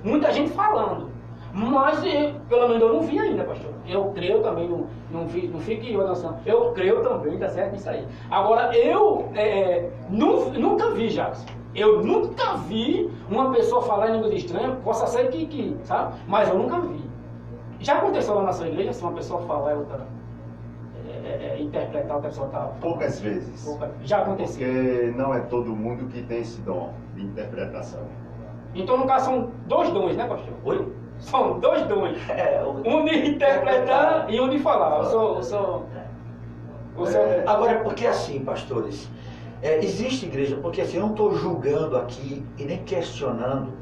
muita gente falando, mas pelo menos eu não vi ainda, pastor. Eu creio também, não fique eu noção. Eu creio também, tá certo isso aí. Agora, eu nunca vi, Jackson. Eu nunca vi uma pessoa falar em línguas estranhas, possa ser que, sabe? Mas eu nunca vi. Já aconteceu lá na sua igreja, se uma pessoa falar e outra interpretar o que a pessoa está falando? Poucas vezes. Já aconteceu. Porque não é todo mundo que tem esse dom de interpretação. Então, no caso, são 2 dons, né, pastor? Oi? São 2 dons. Um de interpretar e um de falar. Agora, é porque assim, pastores, existe igreja, porque assim, eu não estou julgando aqui e nem questionando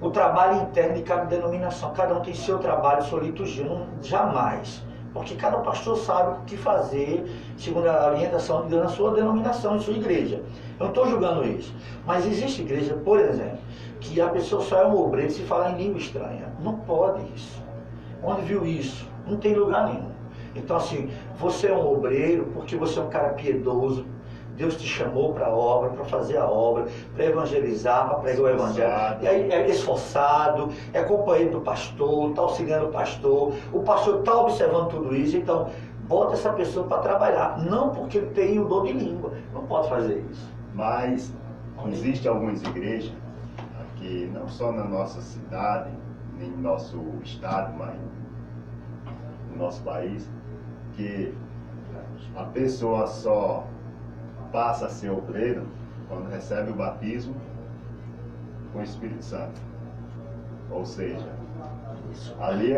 o trabalho interno de cada denominação. Cada um tem seu trabalho, sua liturgia, jamais. Porque cada pastor sabe o que fazer segundo a orientação de Deus na sua denominação, em sua igreja. Eu não estou julgando isso. Mas existe igreja, por exemplo, que a pessoa só é um obreiro se falar em língua estranha. Não pode isso. Onde viu isso? Não tem lugar nenhum. Então assim, você é um obreiro porque você é um cara piedoso. Deus te chamou para a obra, para fazer a obra, para evangelizar, para pregar o evangelho. E aí é esforçado, é companheiro do pastor, está auxiliando o pastor está observando tudo isso, então bota essa pessoa para trabalhar. Não porque ele tem o dom de língua, não pode fazer isso. Mas existem algumas igrejas, aqui, não só na nossa cidade, nem no nosso estado, mas no nosso país, que a pessoa só passa a ser obreiro quando recebe o batismo com o Espírito Santo. Ou seja, ali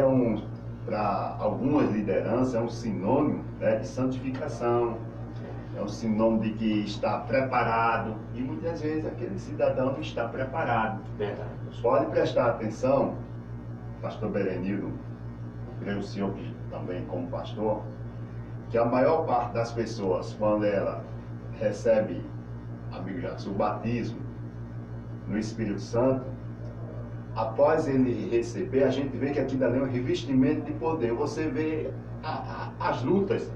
para algumas lideranças, é um sinônimo, né, de santificação, é um sinônimo de que está preparado, e muitas vezes aquele cidadão não está preparado. Verdade. Pode prestar atenção, pastor Berenildo, creio o senhor que também como pastor, que a maior parte das pessoas, quando ela recebe, amigo Jackson, o batismo no Espírito Santo, após ele receber, a gente vê que aquilo ali é um revestimento de poder. Você vê as lutas,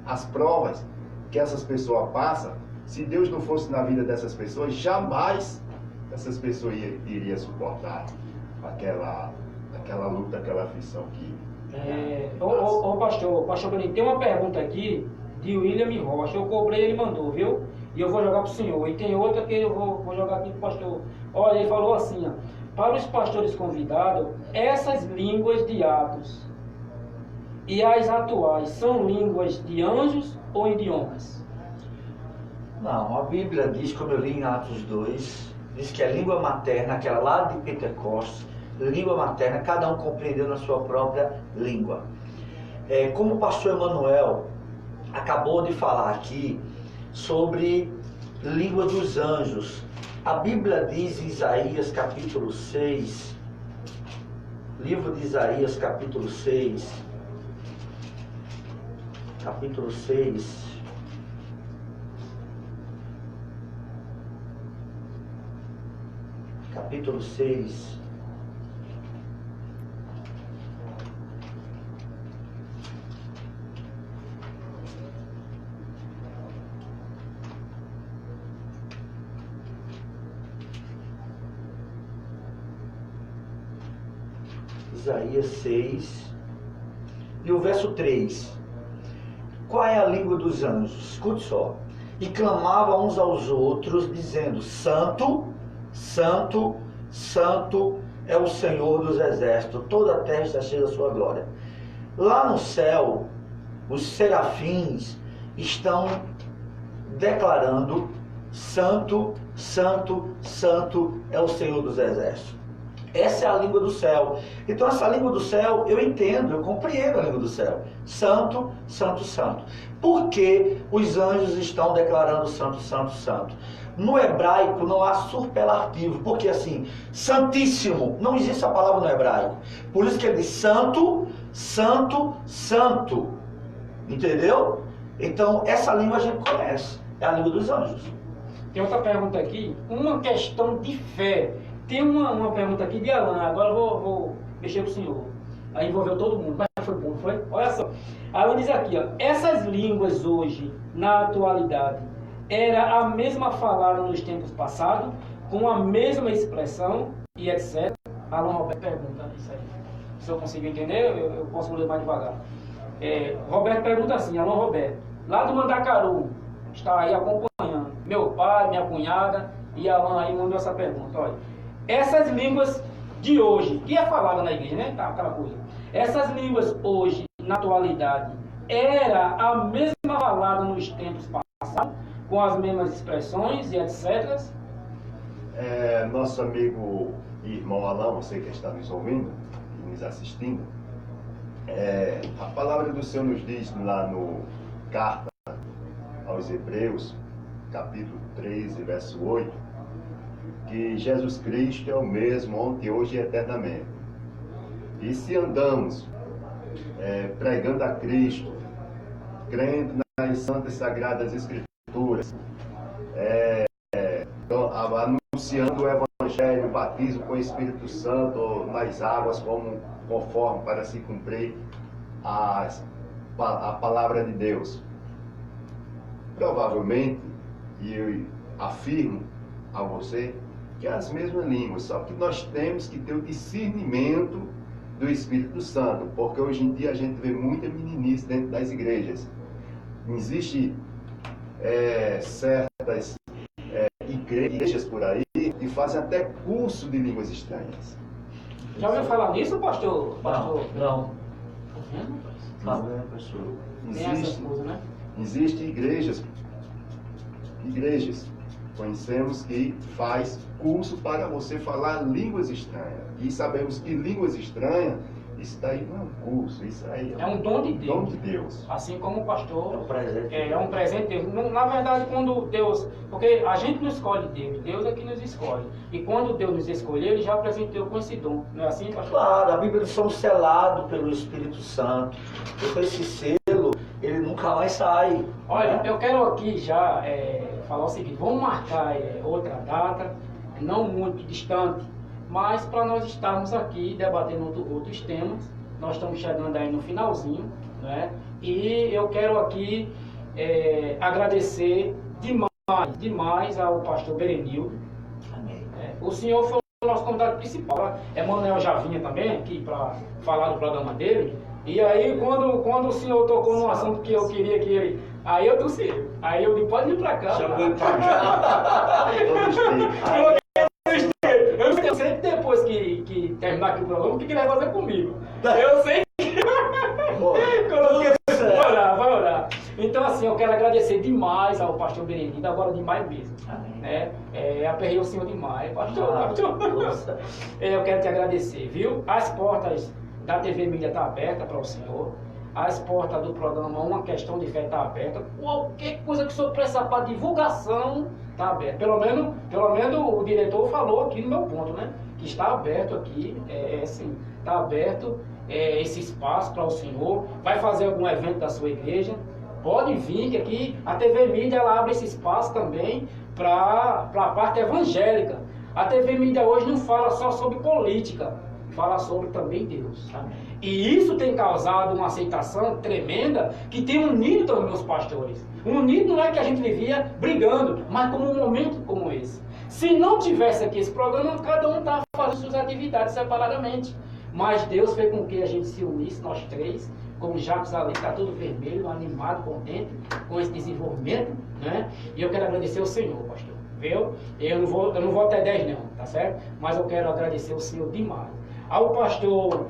as provas que essas pessoas passam. Se Deus não fosse na vida dessas pessoas, jamais essas pessoas iriam suportar aquela luta, aquela aflição que... Pastor Benito, tem uma pergunta aqui de William Rocha. Eu cobrei, ele mandou, viu? E eu vou jogar para o senhor. E tem outra que eu vou jogar aqui para o pastor. Olha, ele falou assim, ó, para os pastores convidados, essas línguas de Atos e as atuais são línguas de anjos ou idiomas? Não, a Bíblia diz, como eu li em Atos 2, diz que a língua materna, aquela lá de Pentecostes, língua materna, cada um compreendeu na sua própria língua. Como o pastor Emanuel acabou de falar aqui sobre língua dos anjos, a Bíblia diz em Isaías capítulo 6, livro de Isaías capítulo 6, capítulo 6, Isaías 6 e o verso 3. Qual é a língua dos anjos? Escute só. E clamavam uns aos outros, dizendo: Santo, Santo, Santo é o Senhor dos exércitos, toda a terra está cheia da sua glória. Lá no céu, os serafins estão declarando: Santo, Santo, Santo é o Senhor dos Exércitos. Essa é a língua do céu. Então essa língua do céu, eu entendo, eu compreendo a língua do céu. Santo, Santo, Santo. Por que os anjos estão declarando Santo, Santo, Santo? No hebraico não há superlativo, porque assim, Santíssimo, não existe a palavra no hebraico. Por isso que ele diz Santo, Santo, Santo. Entendeu? Então essa língua a gente conhece, é a língua dos anjos. Tem outra pergunta aqui, uma questão de fé. Tem uma pergunta aqui de Alan, agora eu vou mexer com o senhor. Aí envolveu todo mundo, mas foi bom, foi? Olha só. Alan diz aqui, ó, essas línguas hoje, na atualidade, era a mesma falada nos tempos passados, com a mesma expressão e etc. Alan Roberto pergunta isso aí. Se eu conseguir entender, eu posso ler mais devagar. Roberto pergunta assim, Alan Roberto, lá do Mandacaru, está aí acompanhando, meu pai, minha cunhada, e Alan aí mandou essa pergunta, olha. Essas línguas de hoje, que é falada na igreja, né? Tá, aquela coisa. Essas línguas hoje, na atualidade, era a mesma falada nos tempos passados, com as mesmas expressões e etc. Nosso amigo e irmão Alan, você que está nos ouvindo e nos assistindo, a palavra do Senhor nos diz lá no Carta aos Hebreus, capítulo 13, verso 8, que Jesus Cristo é o mesmo ontem, hoje e eternamente. E se andamos pregando a Cristo, crendo nas santas sagradas escrituras, anunciando o Evangelho, o batismo com o Espírito Santo nas águas conforme para se cumprir a palavra de Deus, provavelmente, e eu afirmo a você, que é as mesmas línguas, só que nós temos que ter o discernimento do Espírito Santo, porque hoje em dia a gente vê muita meninice dentro das igrejas. Existem certas igrejas por aí que fazem até curso de línguas estranhas. Já ouviu falar nisso, pastor? Não. Tá vendo, pastor? Tem essas coisas, né? Existem igrejas, conhecemos que faz curso para você falar línguas estranhas. E sabemos que línguas estranhas, isso daí não é um curso, isso aí é um dom de Deus. Dom de Deus. Assim como o pastor, é um presente de Deus. Na verdade, quando Deus, porque a gente não escolhe Deus, Deus é que nos escolhe. E quando Deus nos escolheu, Ele já apresentou com esse dom. Não é assim, pastor? Claro, a Bíblia diz que somos selados pelo Espírito Santo. Então esse selo, ele nunca mais sai. Olha, eu quero aqui já falar o seguinte, vamos marcar outra data, não muito distante, mas para nós estarmos aqui debatendo outros temas. Nós estamos chegando aí no finalzinho, né? E eu quero aqui agradecer demais ao pastor Berenildo. Amém. O senhor foi o nosso convidado principal. Emanuel já vinha também aqui para falar do programa dele. E aí, quando o senhor tocou num assunto que eu queria que ele... Aí eu tossi. Aí eu disse, pode vir pra cá. Chamou ele pra cá. Eu sei que depois que terminar aqui o programa, o que ele vai fazer comigo? Eu sei que... Vai orar. Então, assim, eu quero agradecer demais ao pastor Berenildo, agora demais mesmo. Aperrei o senhor demais. Pastor. Eu quero te agradecer, viu? As portas da TV Mídia estão abertas para o senhor. As portas do programa Uma Questão de Fé está aberta. Qualquer coisa que o senhor precisar para divulgação está aberta. Pelo menos o diretor falou aqui no meu ponto, né? Que está aberto aqui, sim, está aberto esse espaço para o senhor. Vai fazer algum evento da sua igreja? Pode vir, que aqui a TV Mídia ela abre esse espaço também para a parte evangélica. A TV Mídia hoje não fala só sobre política, fala sobre também Deus. Amém. E isso tem causado uma aceitação tremenda que tem unido também os pastores. Unido não é que a gente vivia brigando, mas como um momento como esse. Se não tivesse aqui esse programa, cada um estava fazendo suas atividades separadamente. Mas Deus fez com que a gente se unisse, nós três, como Jacques ali, está todo vermelho, animado, contente com esse desenvolvimento, né? E eu quero agradecer ao Senhor, pastor. Viu? Eu não vou até 10 não, tá certo? Mas eu quero agradecer ao Senhor demais. Ao pastor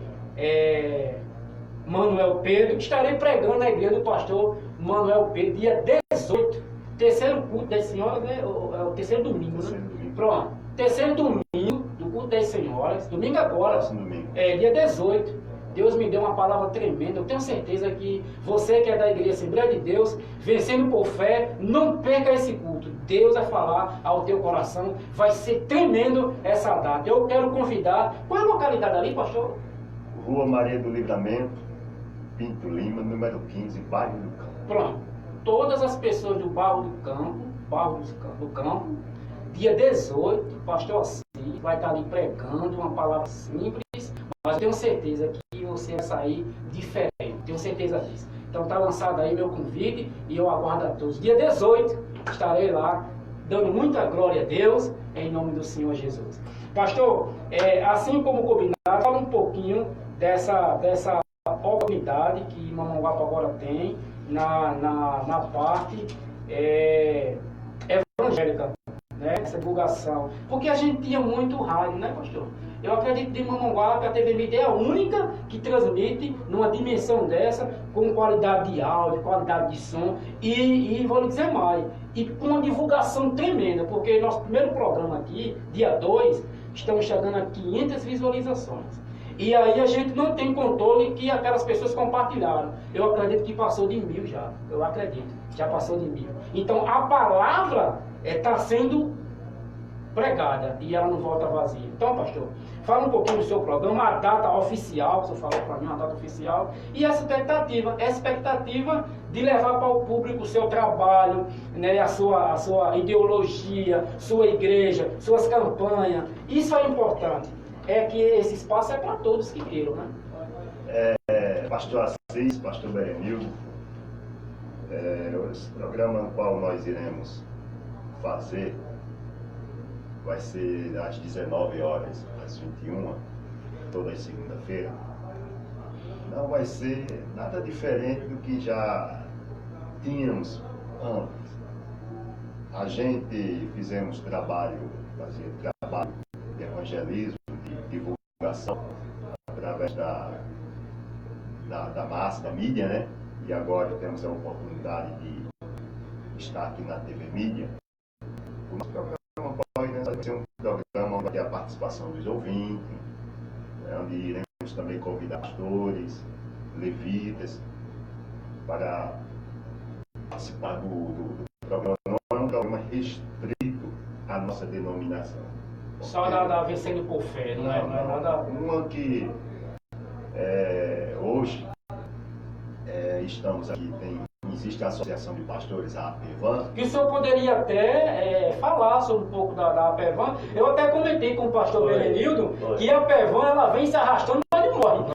Manuel Pedro, que estarei pregando na igreja do pastor Manuel Pedro, dia 18, terceiro culto das senhoras, né? É o terceiro domingo, né? Pronto, terceiro domingo do culto das senhoras, domingo agora, Próximo domingo. dia 18. Deus me deu uma palavra tremenda. Eu tenho certeza que você que é da igreja Assembleia de Deus, vencendo por fé, não perca esse culto. Deus vai falar ao teu coração. Vai ser tremendo essa data. Eu quero convidar. Qual é a localidade ali, pastor? Rua Maria do Livramento, Pinto Lima, número 15, Bairro do Campo. Pronto. Todas as pessoas do Barro do Campo, dia 18, pastor Assis vai estar ali pregando uma palavra simples, mas eu tenho certeza que você vai sair diferente. Tenho certeza disso. Então está lançado aí meu convite e eu aguardo a todos. Dia 18 estarei lá dando muita glória a Deus em nome do Senhor Jesus. Pastor, assim como combinado, fala um pouquinho dessa oportunidade que Mamanguape agora tem na parte evangélica, né? Essa divulgação. Porque a gente tinha muito rádio, né, pastor? Eu acredito que Mamanguape, a TV Mídia é a única que transmite numa dimensão dessa, com qualidade de áudio, qualidade de som, e vou lhe dizer mais, e com uma divulgação tremenda, porque nosso primeiro programa aqui, dia 2, estamos chegando a 500 visualizações. E aí a gente não tem controle que aquelas pessoas compartilharam. Eu acredito que passou de 1000 já. Eu acredito, já passou de 1000. Então a palavra está sendo pregada e ela não volta vazia. Então, pastor, fala um pouquinho do seu programa, a data oficial, que você falou para mim, a data oficial, e a expectativa de levar para o público o seu trabalho, né, a sua ideologia, sua igreja, suas campanhas. Isso é importante. É que esse espaço é para todos que queiram, né? Pastor Assis, pastor Berenildo, o programa no qual nós iremos fazer vai ser às 19 horas, às 21, toda segunda-feira. Não vai ser nada diferente do que já tínhamos antes. A gente fazia trabalho de evangelismo, de divulgação através da massa, da mídia, né? E agora temos a oportunidade de estar aqui na TV Mídia. O nosso programa vai ser um programa onde vai ter a participação dos ouvintes, onde iremos também convidar pastores, levitas, para participar do programa. Não é um programa restrito à nossa denominação. Só da vencendo por fé, não é nada. Uma que hoje estamos aqui, existe a Associação de Pastores, a APEVAN. Que o senhor poderia até falar sobre um pouco da APEVAN. Eu até comentei com o pastor Berenildo que a APEVAN ela vem se arrastando, mas não morre.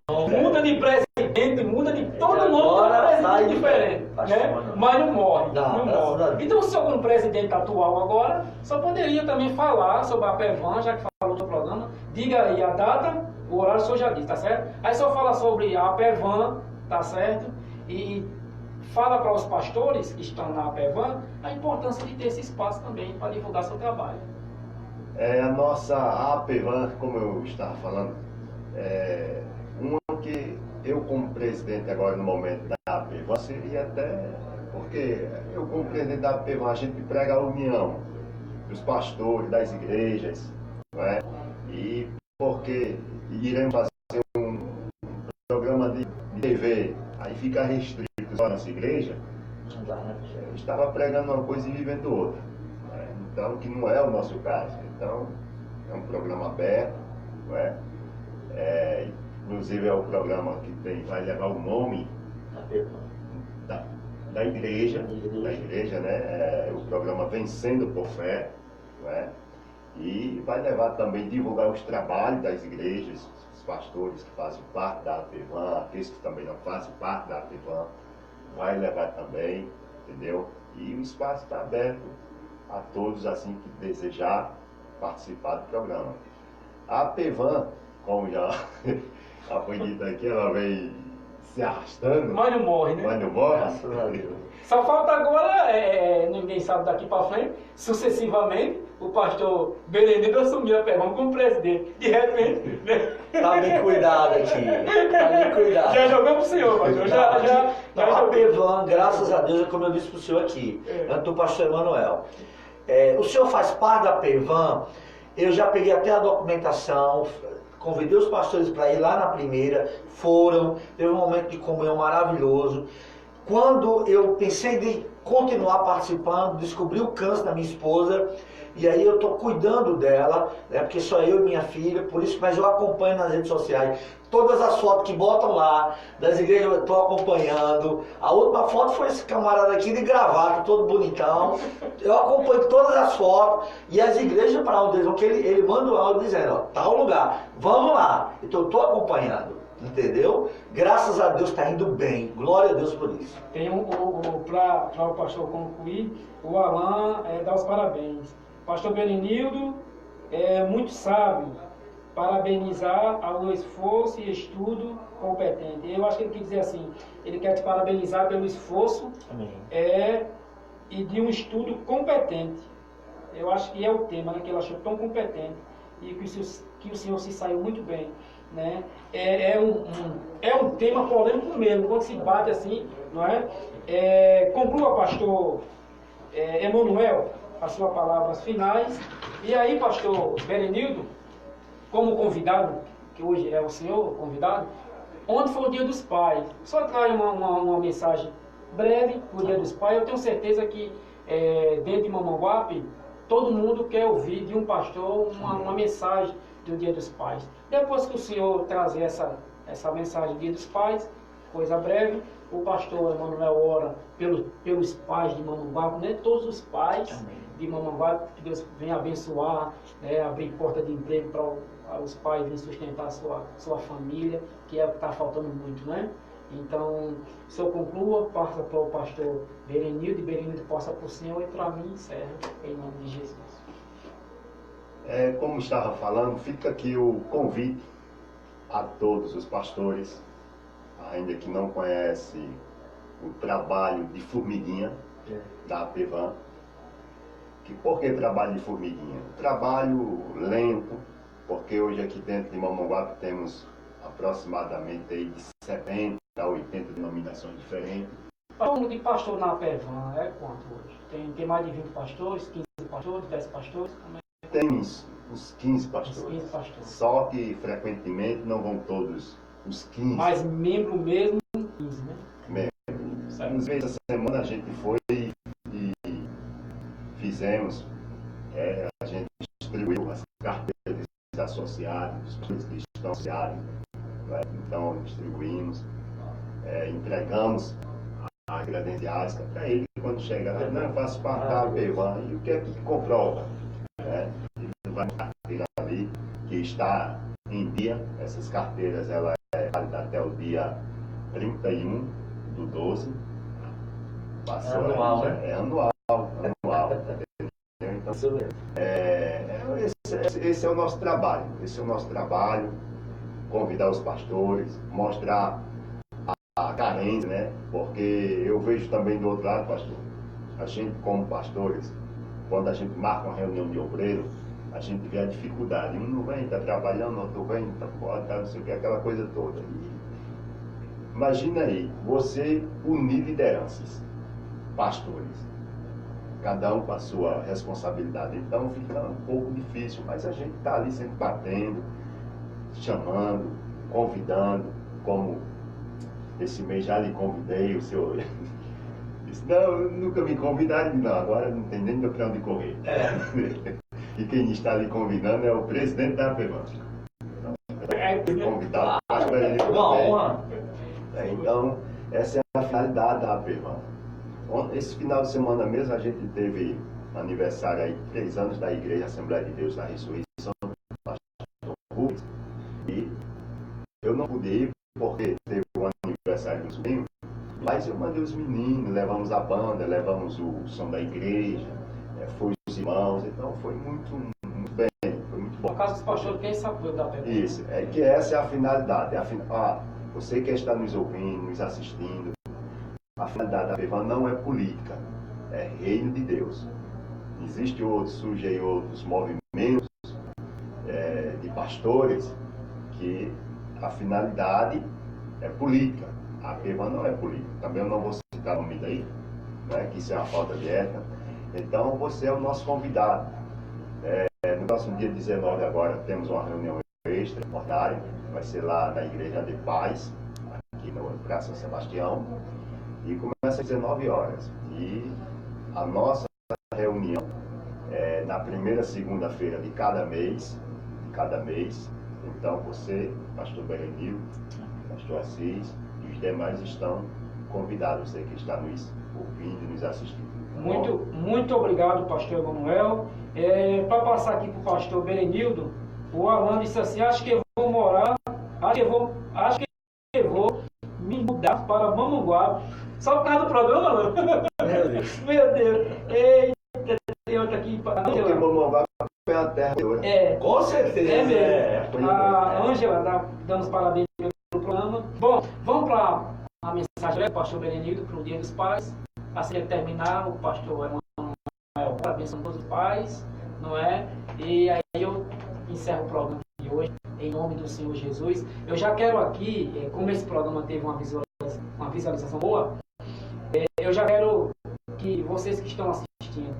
Muda de presidente, muda de todo mundo, presidente diferente, né? Mas não morre. Não morre. Então, o senhor, como presidente atual agora, só poderia também falar sobre a APEVAN, já que falou do programa. Diga aí a data, o horário o senhor já disse, tá certo? Aí só fala sobre a APEVAN, tá certo? E fala para os pastores que estão na APEVAN a importância de ter esse espaço também para divulgar seu trabalho. A nossa APEVAN, como eu estava falando, uma que eu como presidente agora no momento da APEVAN seria até, porque eu como presidente da APEVAN a gente prega a união dos pastores, das igrejas, não é? E porque iremos fazer um programa de TV, aí fica restrito só nessa igreja, estava pregando uma coisa e vivendo outra. Então, que não é o nosso caso. Então, é um programa aberto, não é? Inclusive é o programa que vai levar o nome da igreja, né? O programa Vencendo por Fé, não é? E vai levar também, divulgar os trabalhos das igrejas, os pastores que fazem parte da APEVAN, aqueles que também não fazem parte da APEVAN, vai levar também, entendeu? E o espaço está aberto a todos assim que desejar participar do programa. A APEVAN, como já foi dito aqui, ela vem se arrastando. Mas não morre, né? Mas não morre. Graças a Deus. Só falta agora, ninguém sabe daqui para frente, sucessivamente, o pastor Berenildo assumir a Pervã como presidente. De repente, né? Tá bem cuidado aqui. Tá bem cuidado. Já jogou pro senhor, pastor. Já A joguei. Pervã, graças a Deus, é como eu disse pro senhor aqui, antes do pastor Emanuel. O senhor faz parte da Pervã, eu já peguei até a documentação, convidei os pastores para ir lá na primeira, foram, teve um momento de comunhão maravilhoso. Quando eu pensei em continuar participando, descobri o câncer da minha esposa, e aí eu estou cuidando dela, porque só eu e minha filha, por isso, mas eu acompanho nas redes sociais. Todas as fotos que botam lá, das igrejas, eu estou acompanhando. A última foto foi esse camarada aqui de gravata, todo bonitão. Eu acompanho todas as fotos e as igrejas para onde eles vão, que ele manda o áudio dizendo, ó, tal lugar, vamos lá. Então eu estou acompanhando, entendeu? Graças a Deus está indo bem, glória a Deus por isso. Tem para o pastor concluir, o Alain dá os parabéns. Pastor Berenildo é muito sábio, parabenizar ao esforço e estudo competente. Eu acho que ele quer dizer assim, ele quer te parabenizar pelo esforço e de um estudo competente. Eu acho que é o tema, né, que ele achou tão competente e que o senhor se saiu muito bem. Né? É um tema polêmico mesmo, quando se bate assim, não é? Conclua, pastor Emanuel, as suas palavras finais. E aí, pastor Berenildo, como convidado, que hoje é o senhor convidado, ontem foi o Dia dos Pais. Só traz uma mensagem breve do Dia dos Pais. Eu tenho certeza que dentro de Mamanguape, todo mundo quer ouvir de um pastor uma mensagem do Dia dos Pais. Depois que o senhor trazer essa mensagem do Dia dos Pais, coisa breve, o pastor Emanuel ora pelos pais de Mamanguape, né? Todos os pais de Mamanguape, que Deus venha abençoar, né? Abrir porta de emprego para os pais virem sustentar a sua família, que é o que está faltando muito, né? Então, o senhor conclua, passa para o pastor Berenildo, e Berenildo passa para o senhor, e para mim encerra, em nome de Jesus. Como estava falando, fica aqui o convite a todos os pastores, ainda que não conhecem o trabalho de formiguinha da Pervã. Por que trabalho de formiguinha? Trabalho lento, porque hoje aqui dentro de Mamanguape temos aproximadamente aí de 70 a 80 denominações diferentes. O número de pastor na Pervã é quanto hoje? Tem mais de 20 pastores, 15 pastores, 10 pastores? Temos uns 15 pastores. 15 pastores. Só que frequentemente não vão todos os 15. Mas membro mesmo, 15, né? Membro. Uns vezes essa semana a gente foi e fizemos, a gente distribuiu as carteiras dos associados, dos que estão associados. Né? Então distribuímos, entregamos as credenciais para ele quando chegar. Não, eu faço parte da Pervã. E o que é que comprova? Ele vai uma carteira ali que está em dia. Essas carteiras ela é válida até o dia 31/12. Passou anual, aí, é anual. Então, esse é o nosso trabalho. Esse é o nosso trabalho. Convidar os pastores, mostrar a carência, né? Porque eu vejo também do outro lado, pastor, a gente como pastores, quando a gente marca uma reunião de obreiro, a gente vê a dificuldade. Um não vem, está trabalhando, outro vem, está fora, tá, não sei o que, aquela coisa toda. E imagina aí, você unir lideranças, pastores, cada um com a sua responsabilidade. Então fica um pouco difícil, mas a gente está ali sempre batendo, chamando, convidando, como esse mês já lhe convidei, o senhor disse, não, nunca me convidaram, não, agora não tem nem para onde correr. E quem está lhe convidando é o presidente da Pervã. Convidado para ele também. Então, essa é a finalidade da Pervã. Esse final de semana mesmo a gente teve aniversário aí, 3 anos da Igreja Assembleia de Deus da Ressurreição do Pastor Rubens. E eu não pude ir porque teve o aniversário do sobrinho, mas eu mandei os meninos, levamos a banda, levamos o som da igreja, foi os irmãos, então foi muito bem, foi muito bom. No caso dos pastores, quem sabe da Pervã? Isso, que essa é a finalidade. Você que está nos ouvindo, nos assistindo, a finalidade da PEVAN não é política, é reino de Deus. Existem outros, surgem outros movimentos de pastores que a finalidade é política. A PEVAN não é política. Também eu não vou citar o nome daí, né, que isso é uma falta de ética. Então você é o nosso convidado. No próximo dia 19 agora temos uma reunião extra, ordinária, vai ser lá na Igreja de Paz, aqui no Praça São Sebastião, e começa às 19 horas. E a nossa reunião é na primeira segunda-feira de cada mês. Então você, pastor Berenil, pastor Assis e os demais estão convidados, você que está nos ouvindo e nos assistindo. Muito obrigado, pastor Emanuel. Para passar aqui para o pastor Berenildo, o Alan disse assim: acho que eu vou me mudar para Mamanguape. Só por causa do programa, Alan? Meu Deus. Meu Deus. Eita, tem outra aqui. Porque Mamanguape é a terra. Com certeza. É mesmo. A Ângela dando os parabéns pelo programa. Bom, vamos para a mensagem do pastor Berenildo para o Dia dos Pais. Assim que terminar, o pastor Emanuel abençoando todos os pais, não é? E aí eu encerro o programa de hoje, em nome do Senhor Jesus. Eu já quero aqui, como esse programa teve uma visualização boa, eu já quero que vocês que estão assistindo,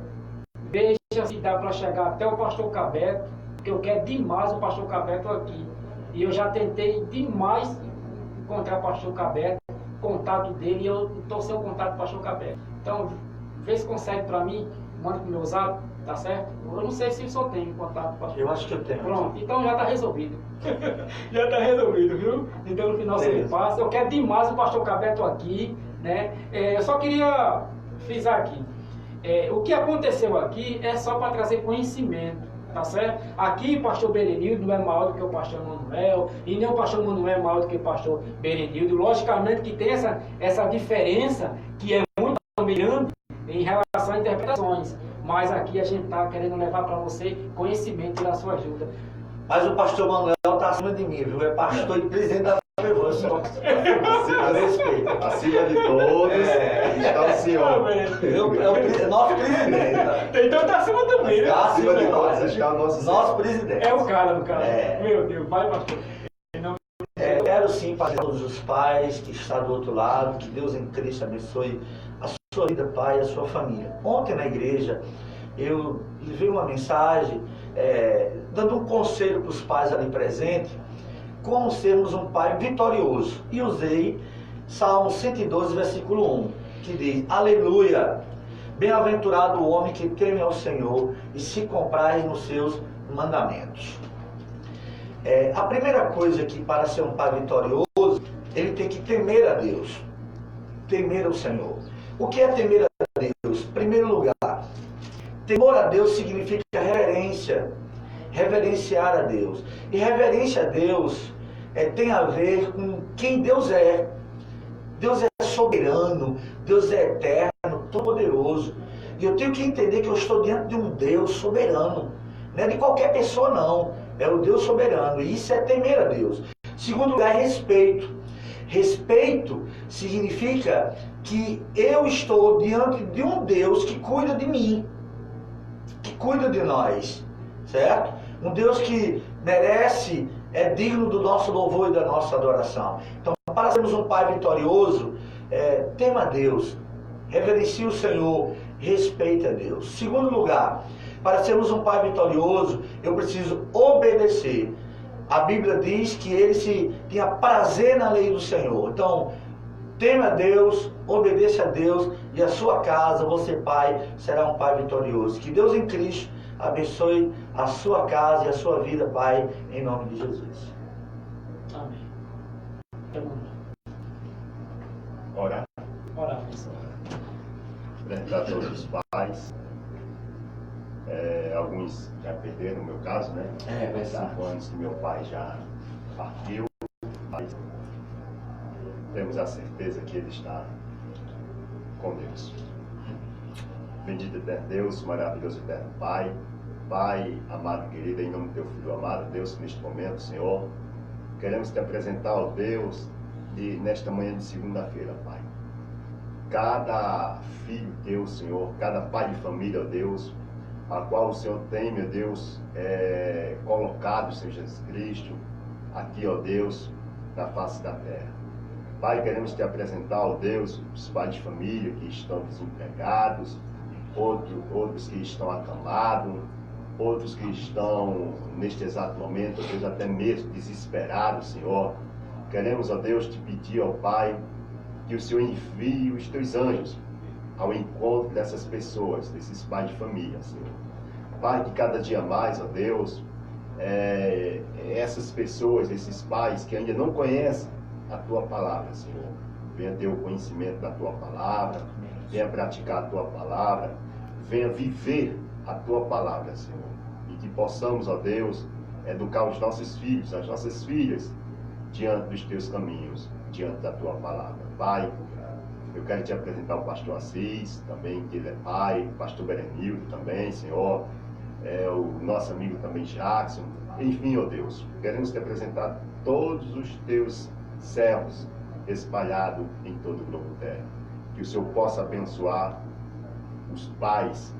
vejam se dá para chegar até o pastor Cabeto, porque eu quero demais o pastor Cabeto aqui. E eu já tentei demais encontrar o pastor Cabeto, contato dele, e eu estou sem o contato do pastor Cabeto. Então, vê se consegue para mim, manda pro meu zap, tá certo? Eu não sei se só tem contato do pastor. Eu acho que eu tenho. Pronto, então já está resolvido. Já está resolvido, viu? Então no final você me passa. Eu quero demais o pastor Cabeto aqui, né? Eu só queria frisar aqui. O que aconteceu aqui é só para trazer conhecimento. Tá certo? Aqui o pastor Berenildo não é maior do que o pastor Emanuel, e nem o pastor Emanuel é maior do que o pastor Berenildo. Logicamente que tem essa diferença que é muito grande em relação a interpretações, mas aqui a gente está querendo levar para você conhecimento e a sua ajuda. Mas o pastor Manuel está acima de mim, viu? É pastor e presidente da PEVAN. Acima de todos está o senhor. É o nosso presidente. Então está acima também, né? Acima de todos está o nosso presidente. É o cara do cara. Meu Deus, vai, pastor. Eu quero sim para todos os pais que estão do outro lado, que Deus em Cristo abençoe a sua vida, pai, e a sua família. Ontem na igreja eu levei uma mensagem dando um conselho para os pais ali presentes, como sermos um pai vitorioso. E usei Salmo 112, versículo 1, que diz: aleluia, bem-aventurado o homem que teme ao Senhor e se compraz nos seus mandamentos. A primeira coisa que para ser um pai vitorioso, ele tem que temer a Deus, temer ao Senhor. O que é temer a Deus? Em primeiro lugar, temor a Deus significa reverência, reverenciar a Deus. E reverência a Deus tem a ver com quem Deus é. Deus é soberano, Deus é eterno, todo-poderoso. E eu tenho que entender que eu estou diante de um Deus soberano. Não é de qualquer pessoa, não. É o Deus soberano. E isso é temer a Deus. Segundo lugar, respeito. Respeito significa que eu estou diante de um Deus que cuida de mim, que cuida de nós, certo? Um Deus que merece, é digno do nosso louvor e da nossa adoração. Então, para sermos um pai vitorioso, tema a Deus, reverencie o Senhor, respeite a Deus. Segundo lugar, para sermos um pai vitorioso, eu preciso obedecer. A Bíblia diz que ele tinha prazer na lei do Senhor. Então, teme a Deus, obedeça a Deus, e a sua casa, você pai, será um pai vitorioso. Que Deus em Cristo abençoe a sua casa e a sua vida, pai, em nome de Jesus. Amém. Orar. Orar, pessoal. Apresentar todos os pais. Alguns já perderam, no meu caso, né? É verdade. 5 anos que meu pai já partiu, mas temos a certeza que ele está com Deus. Bendito eterno Deus, maravilhoso eterno Pai, Pai amado, querido, em nome do teu Filho amado, Deus, neste momento, Senhor, queremos te apresentar, ó Deus, nesta manhã de segunda-feira, Pai. Cada filho teu, Senhor, cada pai de família, ó Deus, a qual o Senhor tem, meu Deus, colocado, Senhor Jesus Cristo, aqui, ó Deus, na face da terra. Pai, queremos te apresentar, ó Deus, os pais de família que estão desempregados, outros que estão acamados, outros que estão, neste exato momento, ó Deus, até mesmo desesperados, Senhor. Queremos, ó Deus, te pedir, ó Pai, que o Senhor envie os teus anjos ao encontro dessas pessoas, desses pais de família, Senhor. Pai, que cada dia mais, ó Deus, essas pessoas, esses pais que ainda não conhecem a Tua Palavra, Senhor, venha ter o conhecimento da Tua Palavra, venha praticar a Tua Palavra, venha viver a Tua Palavra, Senhor. E que possamos, ó Deus, educar os nossos filhos, as nossas filhas, diante dos Teus caminhos, diante da Tua Palavra. Pai, eu quero te apresentar o pastor Assis, também, que ele é pai, o pastor Berenildo também, Senhor, o nosso amigo também Jackson, enfim, ó Deus, queremos te apresentar todos os Teus servos espalhados em todo o globo terra. Que o Senhor possa abençoar os pais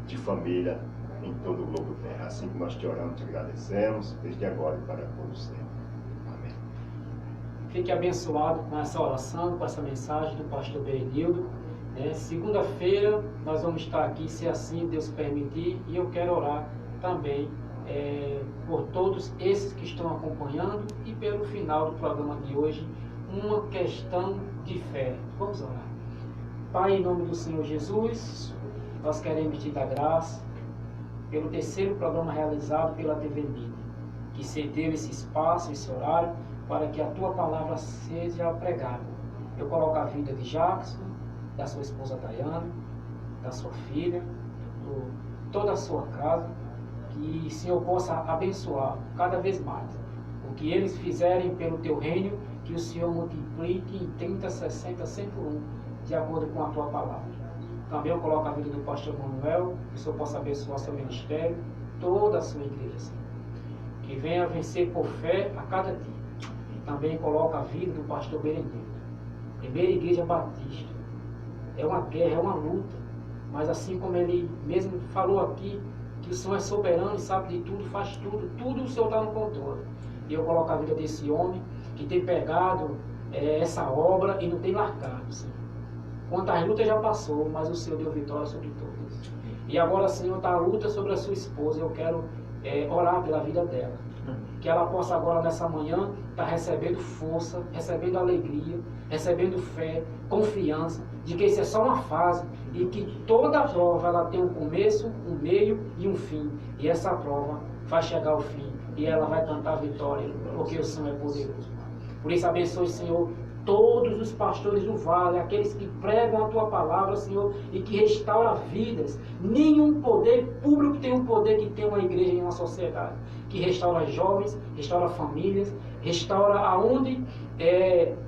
de família em todo o globo terra. Assim que nós te oramos, te agradecemos, desde agora e para todos sempre. Amém. Fique abençoado com essa oração, com essa mensagem do pastor Berenildo. Segunda-feira nós vamos estar aqui, se assim Deus permitir, e eu quero orar também por todos esses que estão acompanhando e pelo final do programa de hoje, uma questão de fé. Vamos orar. Pai, em nome do Senhor Jesus, nós queremos te dar graça pelo terceiro programa realizado pela TV Mídia, que cedeu esse espaço, esse horário, para que a Tua Palavra seja pregada. Eu coloco a vida de Jackson, da sua esposa Dayane, da sua filha, toda a sua casa, que o Senhor possa abençoar cada vez mais. O que eles fizerem pelo Teu reino, que o Senhor multiplique em 30, 60, 100 por 1, de acordo com a Tua Palavra. Também eu coloco a vida do pastor Manuel, que o Senhor possa abençoar seu ministério, toda a sua igreja, Senhor. Que venha vencer por fé a cada dia. E também coloco a vida do pastor Berenildo, Primeira Igreja Batista. É uma guerra, é uma luta, mas assim como ele mesmo falou aqui, que o Senhor é soberano e sabe de tudo, faz tudo, tudo o Senhor está no controle. E eu coloco a vida desse homem que tem pegado essa obra e não tem largado, Senhor. Quantas lutas já passou, mas o Senhor deu vitória sobre todas. E agora, Senhor, está a luta sobre a sua esposa. Eu quero orar pela vida dela. Que ela possa agora, nessa manhã, estar recebendo força, recebendo alegria, recebendo fé, confiança, de que isso é só uma fase e que toda prova ela tem um começo, um meio e um fim. E essa prova vai chegar ao fim e ela vai cantar a vitória, porque o Senhor é poderoso. Por isso, abençoe, Senhor, todos os pastores do vale, aqueles que pregam a Tua Palavra, Senhor, e que restauram vidas. Nenhum poder público tem um poder que tem uma igreja em uma sociedade. Que restaura jovens, restaura famílias, restaura aonde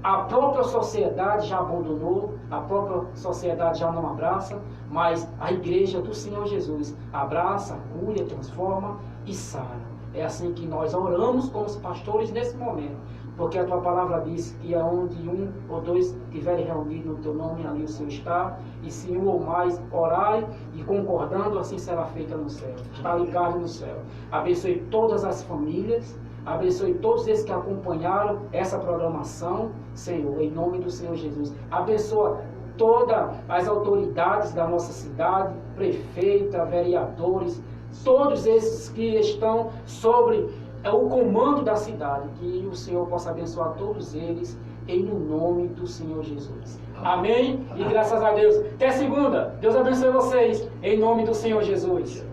a própria sociedade já abandonou, a própria sociedade já não abraça, mas a igreja do Senhor Jesus abraça, cura, transforma e sara. É assim que nós oramos como os pastores nesse momento, porque a Tua Palavra diz que aonde um ou dois estiverem reunidos no Teu nome, ali o Senhor está, e se um ou mais orai e concordando, assim será feita no céu, está ligado no céu. Abençoe todas as famílias, abençoe todos esses que acompanharam essa programação, Senhor, em nome do Senhor Jesus. Abençoa todas as autoridades da nossa cidade, prefeita, vereadores, todos esses que estão sobre o comando da cidade, que o Senhor possa abençoar todos eles, em nome do Senhor Jesus. Amém? E graças a Deus. Até segunda. Deus abençoe vocês, em nome do Senhor Jesus.